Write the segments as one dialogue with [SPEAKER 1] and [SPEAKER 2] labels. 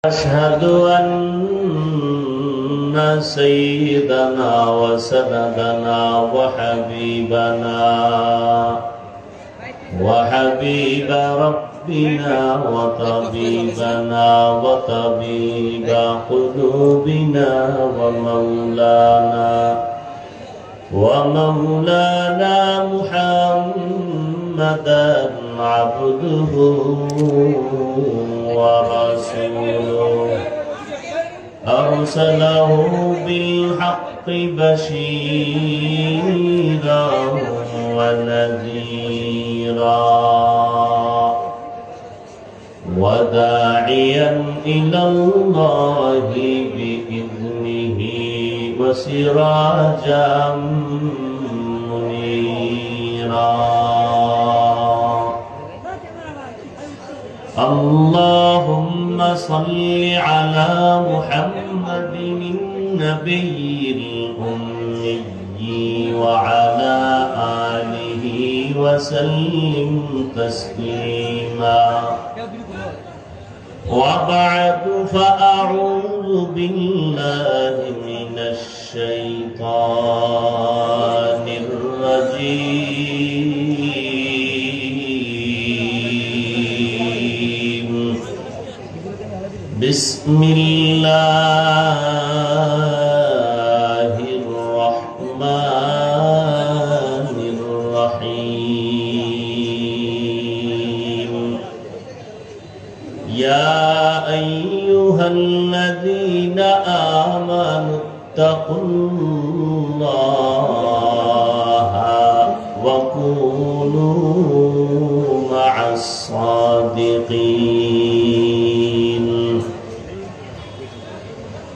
[SPEAKER 1] أشهد أن سيدنا وسندنا وحبيب ربنا وطبيبنا وطبيب قلوبنا ومولانا محمدا عبده ورسوله أرسله بالحق بشيرا ونذيرا وداعيا إلى الله بإذنه وسراجا منيرا اللهم صل على محمد النبي الأمي وعلى آله وسلم تسليما وبعد فأعوذ بالله من الشيطان الرجيم بسم الله الرحمن الرحيم يا أيها الذين آمنوا اتقوا الله وكونوا مع الصادقين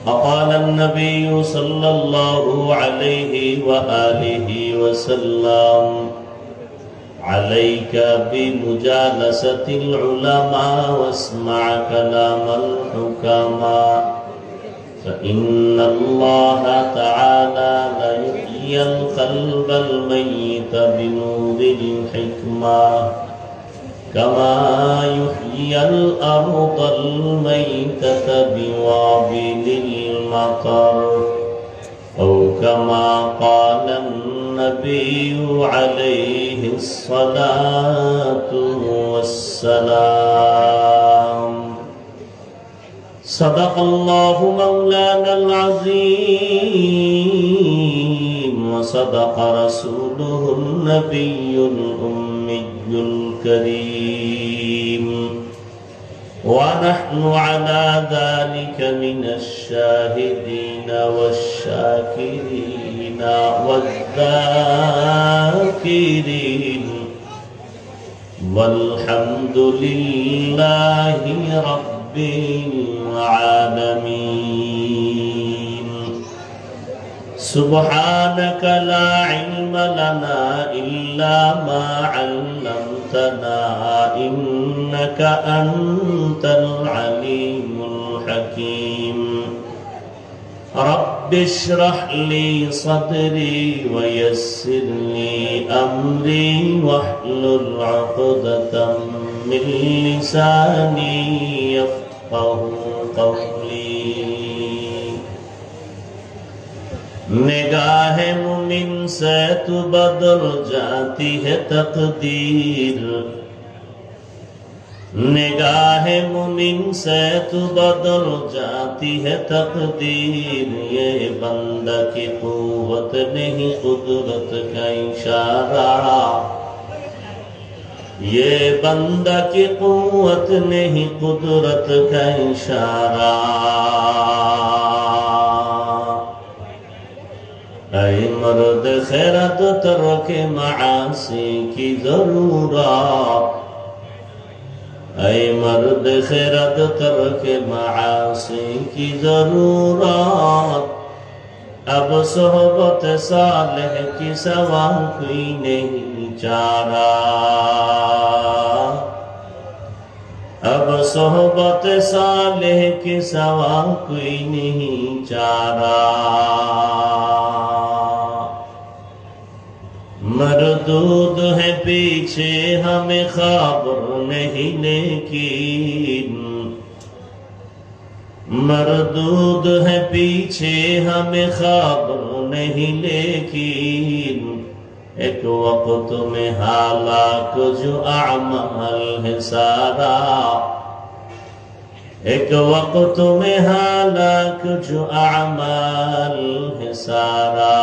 [SPEAKER 1] وقال النبي صلى الله عليه وآله وسلم عليك بمجالسة العلماء واسمع كلام الحكماء فإن الله تعالى لا يحيي القلب الميت بنور الحكمة كما يحيي الأرض الميتة بوابل المطر أو كما قال النبي عليه الصلاة والسلام صدق الله مولانا العظيم وصدق رسوله النبي الأمي الكريم ونحن على ذلك من الشاهدين والشاكرين والذاكرين والحمد لله رب العالمين سبحانك لا علم لنا إلا ما علمتنا إنك أنت العليم الحكيم رب اشرح لي صدري ويسر لي أمري واحلل عقدة من لساني يفقه قولي निगाह मुमिन से तो बदल जाती है तकदीर निगाह मुमिन से तो बदल जाती है तकदीर ये बंदा की कुव्वत नहीं कुदरत का इशारा ये बंदा की कुव्वत नहीं कुदरत का इशारा ऐ मर्द खैरत तर्क मासी की जरूरत ऐ मर्द खैरत तर्क मासी की जरूरत अब सोहबत सालेह की सवा कोई नहीं चारा अब सोहबत सालेह की सवा कोई नहीं चारा मरदूद है पीछे हमें खबर नहीं लेकिन मरदूद है पीछे हमें खबर नहीं, लेकिन एक वक्त में हालाक जो अमल है सारा, एक वक्त में हालाक जो अमल है सारा।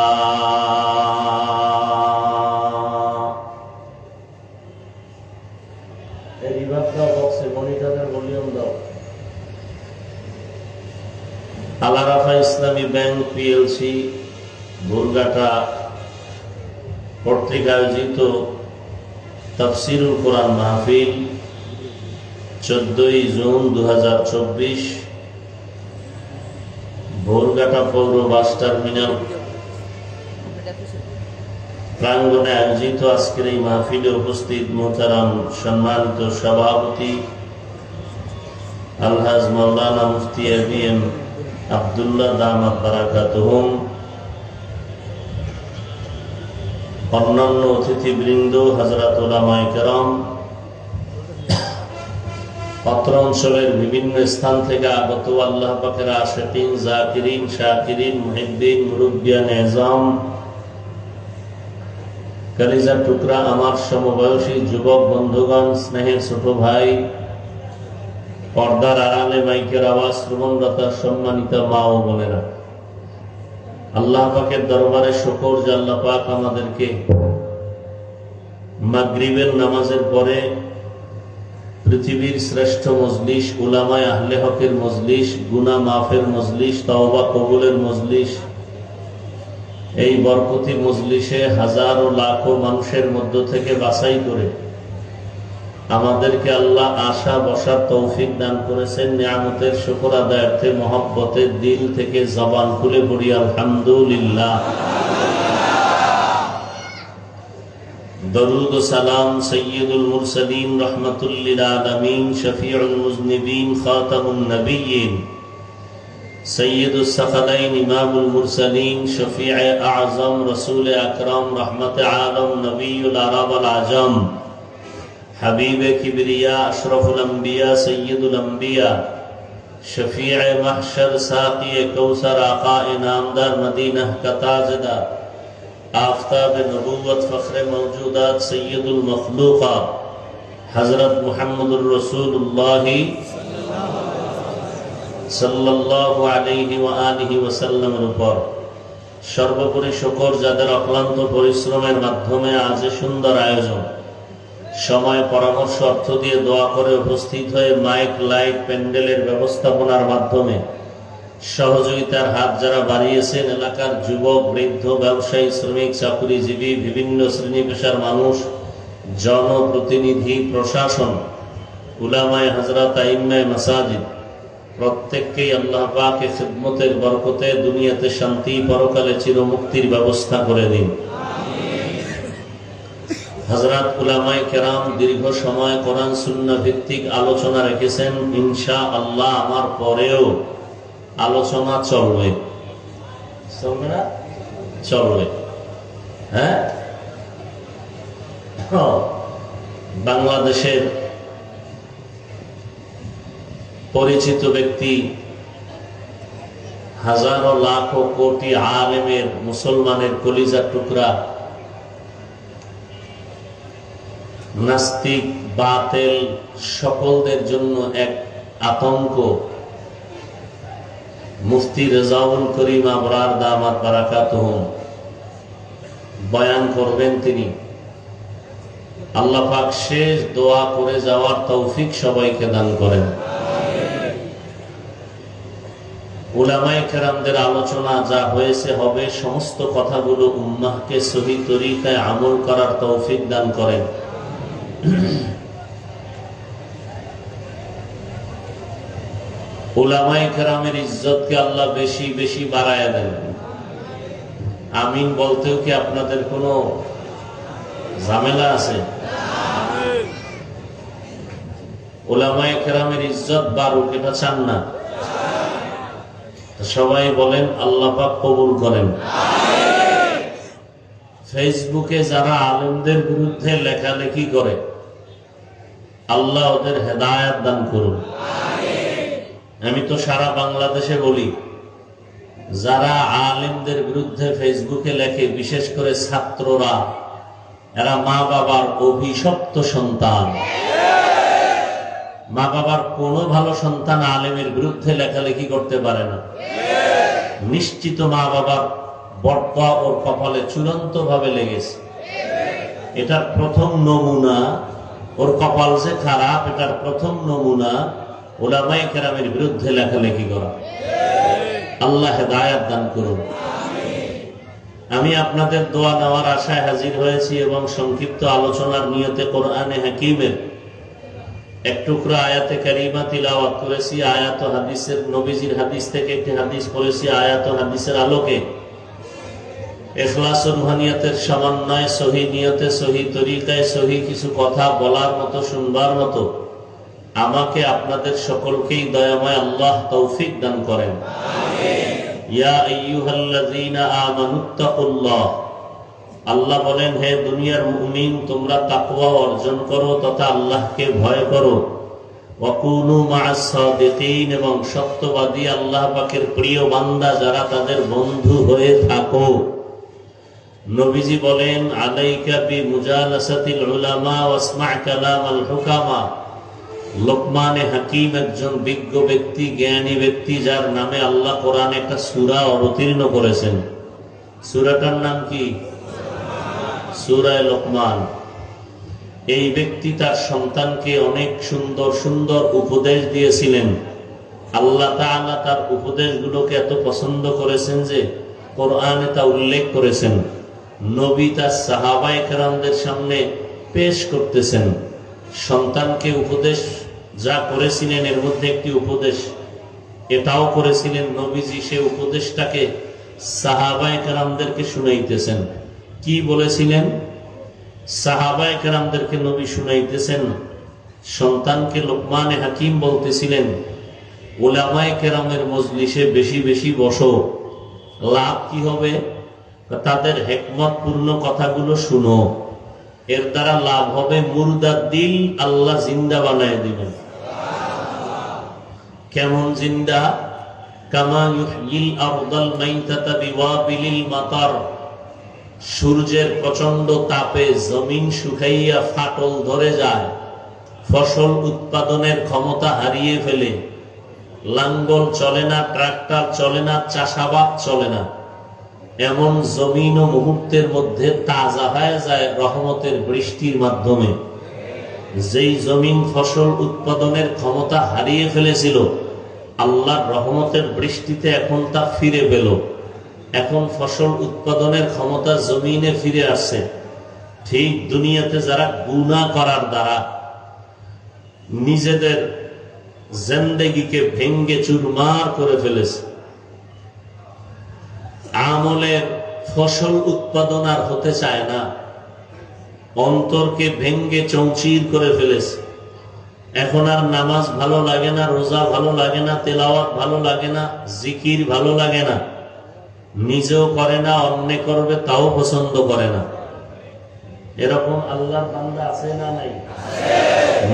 [SPEAKER 1] আল আরাফা ইসলামী ব্যাংক পিএলসি ভুলগাটা কর্তৃক আয়োজিত তাফসিরুল কোরআন মাহফিল 14 জুন 2024 ভুলগাটা পৌর বাস টার্মিনাল প্রাঙ্গণে আয়োজিত আজকের এই মাহফিলে উপস্থিত মোহতারাম সম্মানিত সভাপতি আলহাজ মাওলানা মুফতি এবিএম আব্দুল্লাহ দামাত বারাকাতুহুম, অন্যান্য অতিথিবৃন্দ, হযরত উলামায়ে কেরাম, অত্র অঞ্চলের বিভিন্ন স্থান থেকে আগত আল্লাহ পাকের আশিকিন, জাকিরিন, শাকিরিন, মুহিব্বিন, মুরব্বিয়ান এজাম, কলিজার টুকরা আমার সমবয়সী যুবক বন্ধুগণ, স্নেহের ছোট ভাই, পর্দার আড়ালে মাইকের আওয়াজ শ্রবণরতা সম্মানিত মা ও বোনেরা, আল্লাহ পাকের দরবারে শুকর যে আল্লাহ পাক আমাদেরকে মাগরিবের নামাজের পরে পৃথিবীর শ্রেষ্ঠ মজলিস, উলামায়ে আহলে হকের মজলিস, গুনাহ মাফের মজলিস, তওবা কবুলের মজলিস, এই বরকতি মজলিসে হাজারো লাখো মানুষের মধ্য থেকে বাছাই করে আমাদেরকে আল্লাহ আশা বসার তৌফিক দান করেছেন। নিয়ামতের শুকর আদায়ার্থে মহব্বতের দিল থেকে জবান খুলে পড়ি আলহামদুলিল্লাহ। দরুদ ও সালাম সাইয়্যিদুল মুরসালিন রাহমাতুল লিল আলামিন শফিউল মুজনিবিন খাতামুন নবিয়্যিন সাইয়্যিদুস সাকালাইন ইমামুল মুরসালিন শফিয়ে আযম রাসূল আকরাম রাহমাতে আলম নবিয়ুল আরব ওয়াল আজম حبیب کبریا اشرف الانبیاء سید الانبیاء شفیع محشر ساقی کوثر آقا انعامدار مدینہ کا تاجدار آفتاب نبوت فخر موجودات سید المخلوقات حضرت محمد الرسول اللہ صلی اللہ علیہ وآلہ وسلم উপর সর্বোপরি শুকর যাদের অক্লান্ত পরিশ্রমের মাধ্যমে আজ সুন্দর আয়োজন, সময় পরামর্শ অর্থ দিয়ে দোয়া করে উপস্থিত হয়ে মাইক লাইট প্যান্ডেলের ব্যবস্থাপনার মাধ্যমে সহযোগিতার হাত যারা বাড়িয়েছেন, এলাকার যুবক, বৃদ্ধ, ব্যবসায়ী, শ্রমিক, চাকরিজীবী, বিভিন্ন শ্রেণী পেশার মানুষ, জনপ্রতিনিধি, প্রশাসন, উলামায়ে হযরত, আইম্মায়ে মাসাজিদ, প্রত্যেককেই আল্লাহ পাক খিদমতের বরকতে দুনিয়াতে শান্তি, পরকালে চিরমুক্তির ব্যবস্থা করে দিন। হযরত উলামায়ে কেরাম দীর্ঘ সময় কোরআন সুন্নাহ ভিত্তিক আলোচনা রেখেছেন। ইনশাআল্লাহ আমার পরেও আলোচনা চলবে, চলবে না? চলবে। হ্যাঁ, বাংলাদেশের পরিচিত ব্যক্তি, হাজারো লাখো কোটি আলেমের, মুসলমানের কলিজার টুকরা, নাস্তিক, বাতিল সকলদের জন্য এক আতঙ্ক, মুফতি রেজাউল করিম আবরার দামাত বারাকাতুহুম বয়ান করবেন তিনি। আল্লাহ পাক শেষ দোয়া করে যাওয়ার তৌফিক সবাইকে দান করেন। উলামায়ে কেরামদের আলোচনা যা হয়েছে হবে, সমস্ত কথাগুলো উম্মাহকে সহি তরিকায় আমল করার তৌফিক দান করেন। উলামায়ে কেরামের ইজ্জতকে আল্লাহ বেশি বেশি বাড়ায় দেন। আমিন বলতেও কি আপনাদের কোনো ঝামেলা আছে? উলামায়ে কেরামের ইজ্জত বাড়ুক, এটা চান না? সবাই বলেন আল্লাহ পাক কবুল করেন। ফেসবুকে যারা আলেমদের বিরুদ্ধে লেখালেখি করে, আল্লাহ ওদের হেদায়েত দান করুন। আমি তো সারা বাংলাদেশে বলি, যারা আলেমদের বিরুদ্ধে ফেসবুকে লেখে, বিশেষ করে ছাত্ররা, এরা মা বাবার অভিশপ্ত সন্তান। মা বাবার কোনো ভালো সন্তান আলেমের বিরুদ্ধে লেখালেখি করতে পারে না। নিশ্চিত মা বাবার বরদোয়া ওর কপালে চূড়ান্ত ভাবে লেগেছে। এটার প্রথম নমুনা, ওর কপাল যে খারাপ, এটার প্রথম নমুনা উলামায়ে কেরামের বিরুদ্ধে লেখালেখি করা। আল্লাহ হেদায়েত দান করুন। আমি আপনাদের দোয়া নেওয়ার আশায় হাজির হয়েছি এবং সংক্ষিপ্ত আলোচনার নিয়তে কোরআনে হাকিমের এক টুকরা আয়াতে কারিমা তিলাওয়াত করেছি। আয়াত ও হাদিসের, নবীজির হাদিস থেকে একটি হাদিস পড়েছি। আয়াত ও হাদিসের আলোকে ইখলাস ও রুহানিয়াতের সমন্বয়ে সহি নিয়তে, সহি তরিকায়, সহি কিছু কথা বলার মতো, শুনবার মতো আমাকে আপনাদের সকলকেই দয়াময় আল্লাহ তৌফিক দান করেন। ইয়া আইয়ুহাল্লাযীনা আমানুত্তাকুল্লাহ, আল্লাহ বলেন, হে দুনিয়ার মুমিন, তোমরা তাকওয়া অর্জন করো তথা আল্লাহকে ভয় করো। ওয়া কুনু মা'আস সাদিকিন, এবং সত্যবাদী আল্লাহ পাকের প্রিয় বান্দা যারা, তাদের বন্ধু হয়ে থাকো। নবীজি বলেন, আলাইকা বিমুজালাসাতিল উলামা ওয়াসমা' কালামাল হুকামা। লোকমানে হাকিম একজন বিজ্ঞ ব্যক্তি, জ্ঞানী ব্যক্তি, যার নামে আল্লাহ কোরআনে একটা সূরা অবতীর্ণ করেছেন। সূরাটার নাম কি? সূরা লোকমান। এই ব্যক্তি তার সন্তানকে অনেক সুন্দর সুন্দর উপদেশ দিয়েছিলেন। আল্লাহ তাআলা তার উপদেশগুলোকে এত পছন্দ করেছেন যে কোরআনে তা উল্লেখ করেছেন। নবী তার সাহাবায়ে কেরামদের সামনে পেশ করতেছেন। সন্তানকে উপদেশ যা করেছিলেন, এর মধ্যে একটি উপদেশ এটাও করেছিলেন নবীজি। সে উপদেশটাকে সাহাবায়ে কেরামদেরকে শুনাইতেছেন। কি বলেছিলেন? সাহাবায়ে কেরামদেরকে নবী শুনাইতেছেন। সন্তানকে লোকমানে হাকিম বলতেছিলেন, উলামায়ে কেরামের মজলিসে বেশি বেশি বসো। লাভ কি হবে? তাদের হিকমতপূর্ণ কথাগুলো শুনো। এর দ্বারা লাভ হবে, মুর্দার দিল আল্লাহ জিন্দা বানায় দিবেন। কেমন জিন্দা? কামা ইউহয়িল আরদাল মাইতাতা বিওয়াবিলিল মাতার। সূর্যের প্রচন্ড তাপে জমিন শুকাইয়া ফাটল ধরে যায়, ফসল উৎপাদনের ক্ষমতা হারিয়ে ফেলে, লাঙ্গল চলে না, ট্রাক্টর চলে না, চাষাবাদ চলে না। এমন জমিন ও মুহূর্তের মধ্যে তাজা হয়ে যায় রহমতের বৃষ্টির মাধ্যমে। যেই জমিন ফসল উৎপাদনের ক্ষমতা হারিয়ে ফেলেছিল, আল্লাহর রহমতের বৃষ্টিতে এখন তা ফিরে পেল। এখন ফসল উৎপাদনের ক্ষমতা জমিনে ফিরে আসছে। ঠিক দুনিয়াতে যারা গুনাহ করার দ্বারা নিজেদের জিন্দেগিকে ভেঙ্গে চুরমার করে ফেলেছে, আমলের ফসল উৎপাদন আর হতে চায় না, অন্তরকে ভেঙ্গে চৌচির করে ফেলেছে। এখন আর নামাজ ভালো লাগে না, রোজা ভালো লাগে না, তেলাওয়াত ভালো লাগে না, জিকির ভালো লাগে না। নিজেও করে না, অন্য করবে তাও পছন্দ করে না। এরকম আল্লাহর বান্দা আছে না নাই?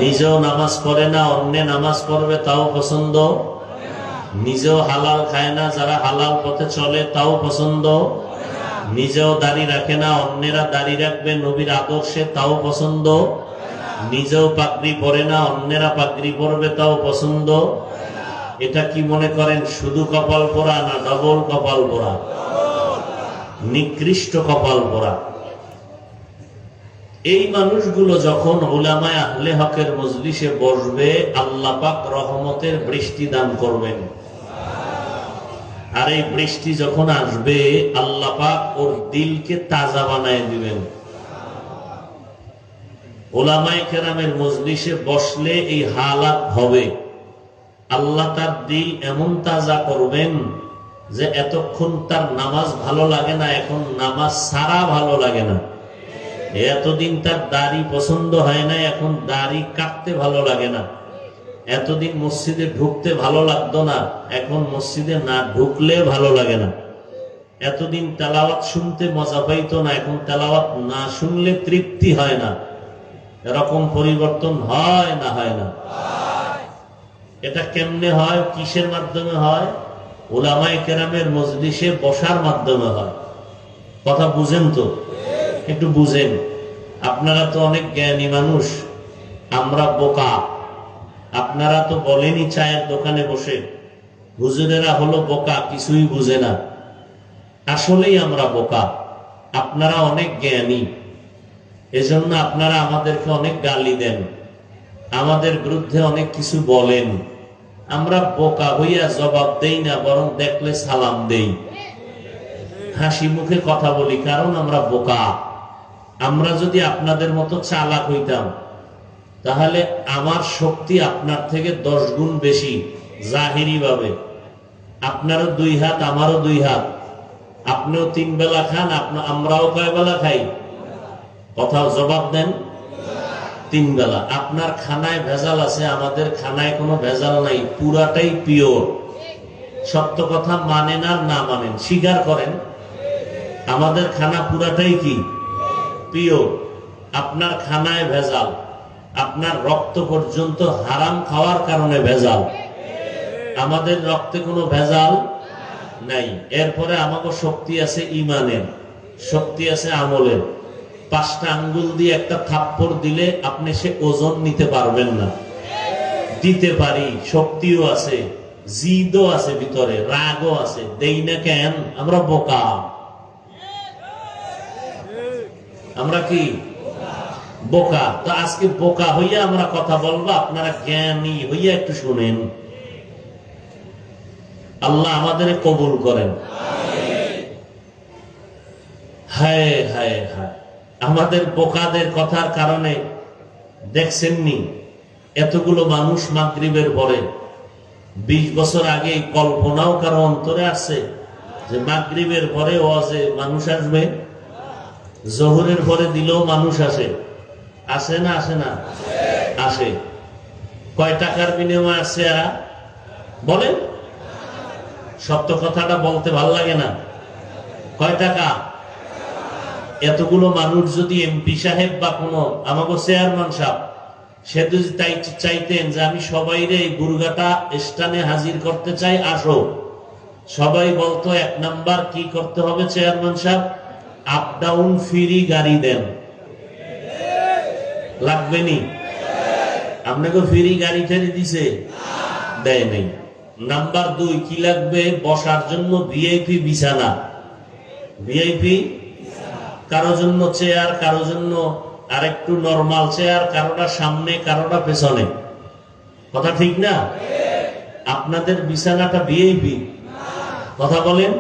[SPEAKER 1] নিজেও নামাজ পড়ে না, অন্য নামাজ পড়বে তাও পছন্দ। নিজেও হালাল খায় না, যারা হালাল পথে চলে তাও পছন্দ। নিজেও দাড়ি রাখে না, অন্যেরা দাড়ি রাখবে নবীর আদর্শে তাও পছন্দ। নিজেও পাগড়ি পরে না, অন্যেরা পাগড়ি পরবে তাও পছন্দ। এটা কি মনে করেন শুধু কপাল পোড়া না ডবল কপাল পোড়া? নিকৃষ্ট কপাল পোড়া। এই মানুষগুলো যখন উলামায়ে আহলে হকের মজলিসে বসবে, আল্লাহ পাক রহমতের বৃষ্টি দান করবেন। আর এই বৃষ্টি যখন আসবে, আল্লাহ পাক ওর দিলকে তাজা বানায় দিবেন। উলামায়ে কেরামের মজলিসে বসলে এই হালাত হবে। আল্লাহ তার দিল এমন তাজা করবেন যে এতক্ষণ তার নামাজ ভালো লাগে না, এখন নামাজ ছাড়া ভালো লাগে না। এতদিন তার দাড়ি পছন্দ হয় না, এখন দাড়ি কাটতে ভালো লাগে না। এতদিন মসজিদে ঢুকতে ভালো লাগতো না, এখন মসজিদে না ঢুকলে ভালো লাগে না। এতদিন তেলাওয়াত শুনতে মজা পাইতো না, এখন তেলাওয়াত না শুনলে তৃপ্তি হয় না। এরকম পরিবর্তন হয় না? হয় না? এটা কেমনে হয়, কিসের মাধ্যমে হয়? উলামায়ে কেরামের মজলিসে বসার মাধ্যমে হয়। কথা বুঝেন তো? একটু বুঝেন। আপনারা তো অনেক জ্ঞানী মানুষ, আমরা বোকা। আপনারা তো বলেনই চায়ের দোকানে বসে হুজুরেরা হলো বোকা, কিছুই বুঝে না। আসলেই আমরা বোকা, আপনারা অনেক জ্ঞানী। এজন্য আপনারা আমাদেরকে অনেক গালি দেন, আমাদের বিরুদ্ধে অনেক কিছু বলেন। আমরা বোকা হইয়া জবাব দেই না, বরং দেখলে সালাম দেই, হাসি মুখে কথা বলি, কারণ আমরা বোকা। আমরা যদি আপনাদের মতো চালাক হইতাম, তাহলে আমার শক্তি আপনার থেকে 10 গুণ বেশি। জাহিরি ভাবে আপনারও 2 হাত, আমারও 2 হাত। আপনিও 3 বেলা খান, আমরাও কয় বেলা খাই? কথাও জবাব দেন। 3 বেলা। আপনার খানায় ভেজাল আছে, আমাদের খানায় কোনো ভেজাল নাই, পুরাটাই পিওর। সত্য কথা মানেন আর না মানেন, স্বীকার করেন, আমাদের খানা পুরাটাই কি? পিওর। আপনার খানায় ভেজাল, আপনার রক্ত পর্যন্ত হারাম খাওয়ার কারণে ভেজাল। আমাদের রক্তে কোনো ভেজাল নাই। এরপরে আমাকে শক্তি আছে ইমানের, শক্তি আছে আমলের। 5টা আঙ্গুল দিয়ে একটা থাপ্পড় দিলে আপনি সে ওজন নিতে পারবেন না। দিতে পারি, শক্তিও আছে, জিদও আছে, ভিতরে রাগও আছে, দেই না কেন? আমরা বোকা। আমরা কি বোকা? তো আজকে বোকা হইয়া আমরা কথা বলবো, আপনারা জ্ঞানী হইয়া একটু শুনেন। আল্লাহ আমাদের কবুল করেন। হায় হায় হায়, আমাদের বোকাদের কথার কারণে দেখছেননি এতগুলো মানুষ মাগরিবের পরে। 20 বছর আগে কল্পনাও কারো অন্তরে আসে যে মাগরিবের পরে ওয়াজে মানুষ আসবে? জোহরের পরে দিলেও মানুষ আসে? আসে না? আসে না? আসে। কয় টাকার বিনিময়ে আসছে এরা বলেন? সত্য কথাটা বলতে ভাল লাগে না? কয় টাকা? এতগুলো মানুষ যদি এমপি সাহেব বা কোনো আমাকে চেয়ারম্যান সাহেব, সে যদি চাইতেন যে আমি সবাইরে গুরুঘাটা স্থানে হাজির করতে চাই, আসো, সবাই বলতো 1 নাম্বার কি করতে হবে চেয়ারম্যান সাহেব? আপ ডাউন ফ্রি গাড়ি দেন। লাগবে নি? আপনাকে ফ্রি গাড়ি ঠেলে দিছে? দেয় নাই। নাম্বার 2 কি লাগবে? বসার জন্য ভিআইপি বিছানা। ভিআইপি, কারো জন্য চেয়ার, কারো জন্য আরেকটু নরমাল চেয়ার, কারোটা সামনে, কারোটা পেছনে। কথা ঠিক না? আপনাদের বিছানাটা ভিআইপি? কথা বলেন।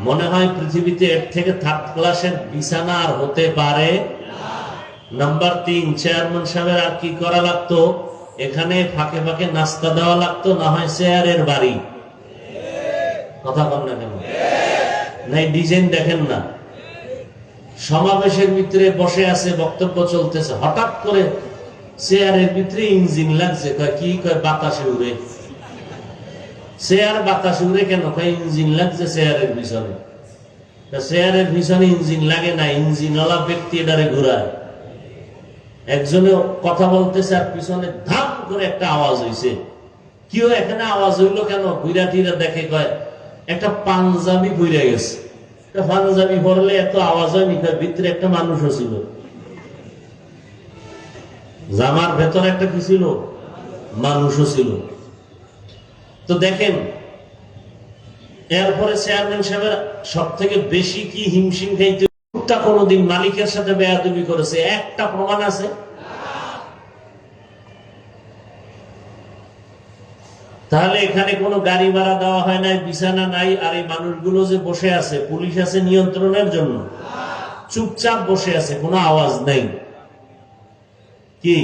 [SPEAKER 1] মনে হয় পৃথিবীতে এর থেকে 3rd ক্লাসের বিছানা আর হতে পারে? নাম্বার 3, চেয়ারম্যান সাহেবের আর কি করা লাগতো? এখানে ফাঁকে ফাঁকে নাস্তা দেওয়া লাগতো, না হয় চেয়ারের বাড়ি। কথা বল না কেন? নাই ডিজাইন দেখেন না? সমাবেশের ভিতরে বসে আছে, বক্তব্য চলতেছে, হঠাৎ করে চেয়ারের ভিতরে ইঞ্জিন লাগছে। কি কয়? বাতাসে উড়ে। চেয়ার বাতাসে উড়ে কেন? কয় ইঞ্জিন লাগছে চেয়ারের পিছনে। চেয়ারের পিছনে ইঞ্জিন লাগে না, ইঞ্জিনওয়ালা ব্যক্তি এটারে ঘুরায়। একজনে কথা বলতেছে আর পিছনে ধাম করে একটা আওয়াজ হইছে। কেউ এখানে আওয়াজ হইলো কেন? ঘুরা টিরা দেখে, কয় একটা পাঞ্জাবি ঘুরে গেছে। পাঞ্জাবি পরলে এত আওয়াজ হয়নি, ভিতরে একটা মানুষও ছিল, জামার ভেতর একটা কি ছিল? মানুষও ছিল। তো দেখেন, এরপরে চেয়ারম্যান সাহেবের সব থেকে বেশি কি হিমশিম খাইতে? কোনদিন মালিকের সাথে বেয়াদবি করেছে? একটা প্রমাণ আছে? তাহলে এখানে কোনো গাড়ি ভাড়া দেওয়া হয় নাই, বিছানা নাই, আর এই মানুষগুলো যে বসে আছে, পুলিশ আছে নিয়ন্ত্রণের জন্য, চুপচাপ বসে আছে, কোনো আওয়াজ নেই। কি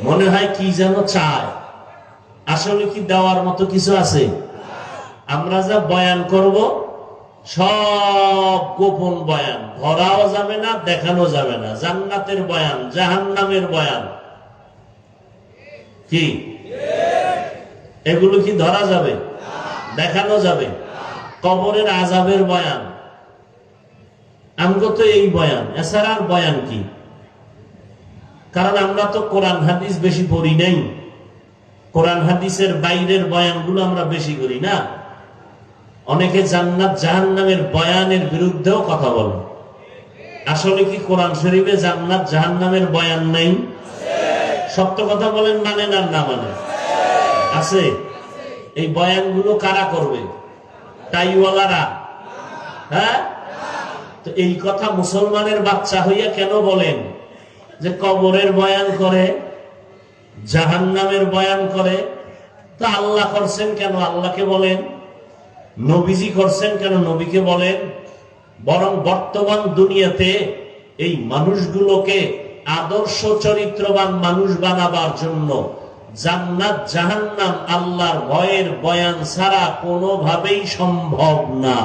[SPEAKER 1] মনে হয় কি যেন চায়? আসলে কি দেওয়ার মতো কিছু আছে? আমরা যা বয়ান করব সব গোপন বয়ান, ধরাও যাবে না, দেখানো যাবে না। জান্নাতের বয়ান, জাহান্নামের বয়ান, কি এগুলো কি ধরা যাবে? দেখানো যাবে? কবরের আযাবের বয়ান, আমগো তো এই বয়ান, এছাড়া আর বয়ান কি? কারণ আমরা তো কোরআন হাদিস বেশি পড়ি নাই। কোরআন হাদিসের বাইরের বয়ানগুলো আমরা বেশি করি না। অনেকে জান্নাত জাহান্নামের বয়ানের বিরুদ্ধেও কথা বলে। আসলে কি কোরআন শরীফে জান্নাত জাহান্নামের বয়ান নাই? সত্য কথা বলেন, মানেন আর না মানে? আছে। এই বয়ানগুলো কারা করবে? টাইওয়ালারা। হ্যাঁ, তো এই কথা মুসলমানের বাচ্চা হইয়া কেন বলেন যে কবরের বয়ান করে, জাহান্নামের বয়ান করে? তা আল্লাহ করছেন কেন আল্লাহকে বলেন, নবীজি করছেন কেন নবীকে বলেন? বরং বর্তমান দুনিয়াতে এই মানুষগুলোকে আদর্শ চরিত্রবান মানুষ বানাবার জন্য জান্নাত জাহান্নাম আল্লাহর ভয়ের বয়ান ছাড়া কোনোভাবেই সম্ভব না।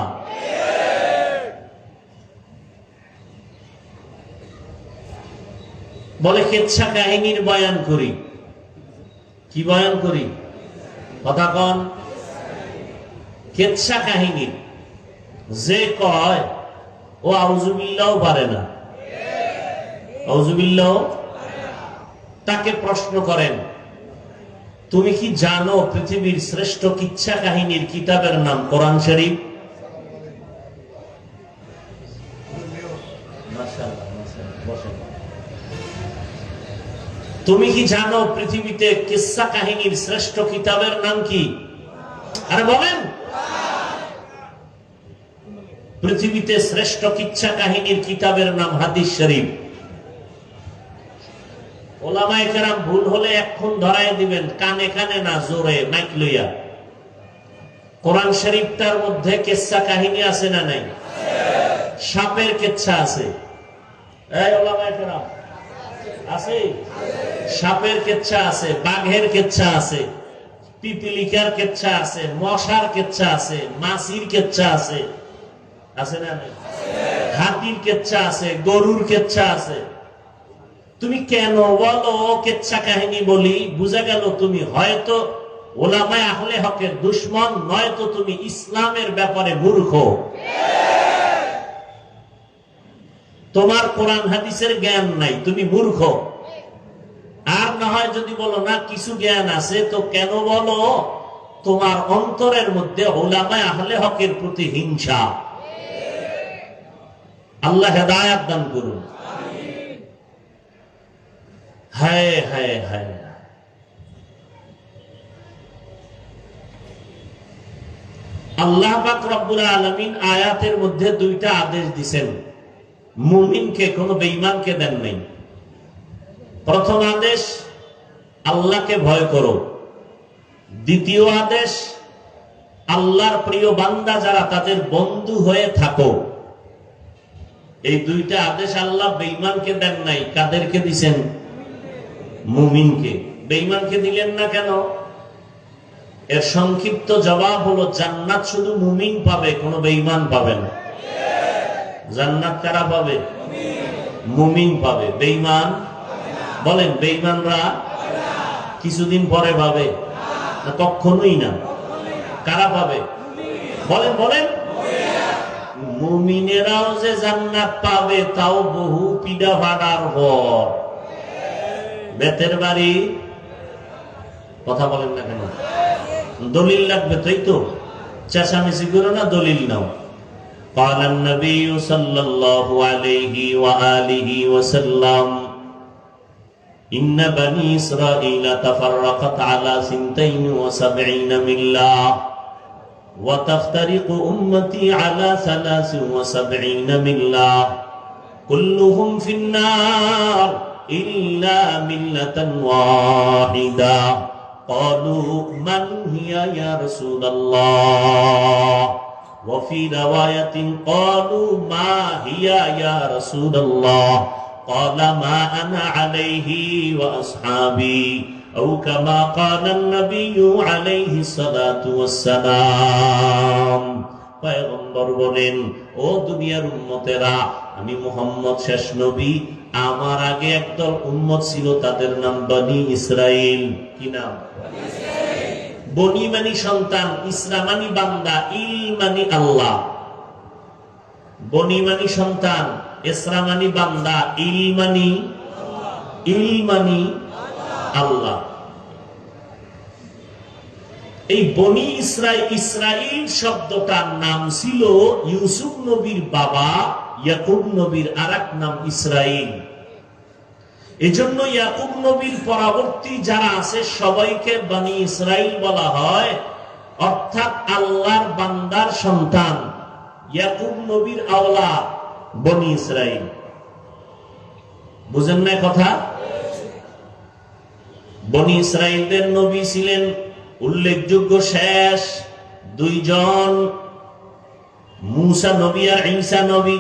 [SPEAKER 1] বলে কেচ্ছা কাহিনীর বয়ান করি। কি বয়ান করি? কথা কন। কেচ্ছা কাহিনী যে কয় ও আউযুবিল্লাহ পারে না, আউযুবিল্লাহ। তাকে প্রশ্ন করেন, তুমি কি জানো পৃথিবীর শ্রেষ্ঠ কিচ্ছা কাহিনীর কিতাবের নাম কোরআন শরীফ? তুমি কি জানো পৃথিবীতে কিচ্ছা কাহিনীর শ্রেষ্ঠ কিতাবের নাম কি? আরে বলেন। পৃথিবীতে শ্রেষ্ঠ কিচ্ছা কাহিনীর কিতাবের নাম হাদিস শরীফ। ওলামায়ে কেরাম ভুল হলে এখন ধরাই দিবেন, কানে কানে না, জোরে মাইক লইয়া। কোরআন শরীফটার মধ্যে কিচ্ছা কাহিনী আছে না নাই? সাপের কিচ্ছা আছে। এই ওলামায়ে কেরাম আছে? সাপের কিচ্ছা আছে, বাঘের কিচ্ছা আছে, পিপিলিকার কিচ্ছা আছে, মশার কিচ্ছা আছে, মাছির কিচ্ছা আছে, আছে না নাই? হাতির কিচ্ছা আছে, গরুর কিচ্ছা আছে। তুমি কেন বলো কিচ্ছা কাহিনী বলি? বুঝা গেল তুমি হয়তো ওলামায়ে আহলে হকের দুশমন, নয়তো তুমি ইসলামের ব্যাপারে মূর্খ। তোমার কোরআন হাদিসের জ্ঞান নাই, তুমি মূর্খ। আর না হয় যদি বলো না কিছু জ্ঞান আছে, তো কেন বলো তোমার অন্তরের মধ্যে ওলামায়ে আহলে হকের প্রতি হিংসা। আল্লাহ হেদায়েত দান করুন। হায় হায় হায়। আল্লাহ পাক রব্বুল আলামিন আয়াতের মধ্যে দুইটা আদেশ দিবেন, মুমিনকে, কোন বেঈমানকে দেন নাই। প্রথম আদেশ আল্লাহকে ভয় করো। দ্বিতীয় আদেশ আল্লাহর প্রিয় বান্দা যারা তাদের বন্ধু হয়ে থাকো। এই দুইটা আদেশ আল্লাহ বেঈমানকে দেন নাই। কাদেরকে দিবেন? মুমিনকে। বেঈমানকে দিলেন না কেন? এর সংক্ষিপ্ত জবাব হলো জান্নাত শুধু মুমিন পাবে, কোনো বেঈমান পাবে না। জান্নাত কারা পাবে? মুমিন পাবে, বেঈমান বলেন বেঈমানরা কিছুদিন পরে পাবে না? কখনোই না। কারা পাবে? বলেন বলেন। মুমিনেরাও যে জান্নাত পাবে তাও বহু পিডা ফাটার পর। বেতের বাড়ি। কথা বলেন না কেন? দলিল লাগবে, তাই তো? চেঁচামেচি করো না, দলিল নাও। قال النبي صلى الله عليه وآله وسلم إن بني إسرائيل تفرقت على 72 ملة وتفترق أمتي على 73 ملة كلهم في النار إلا ملة واحدة قالوا من هي يا رسول الله وفي رواية قالوا ما هي يا رسول الله قال ما أنا عليه وأصحابي أو كما قال النبي عليه الصلاة والسلام। পয়গম্বর বলেন, ও দুনিয়ার উম্মতেরা, আমি মুহাম্মদ শেষ নবী। আমার আগে একদল উম্মত ছিল, তাদের নাম বনি ইসরাইল। কি নাম? বনি মানি সন্তান, ইসরা মানি বান্দা, ইল মানি আল্লাহ। বনি মানি সন্তান, ইসরা মানি বান্দা, ইল মানি আল্লাহ। এই বনি ইসরাইল শব্দটার নাম ছিল ইউসুফ নবীর বাবা ইয়াকুব নবীর আরেক নাম ইসরাইল। এজন্য ইয়াকুব নবীর পরবর্তী যারা আছে সবাইকে বনি ইসরাইল বলা হয়, অর্থাৎ আল্লাহর বান্দার সন্তান ইয়াকুব নবীর আওলাদ বনি ইসরাইল। বুঝেন না কথা? বনি ইসরাইলদের নবী ছিলেন উল্লেখযোগ্য শেষ দুইজন, মূসা নবী আর ঈসা নবী।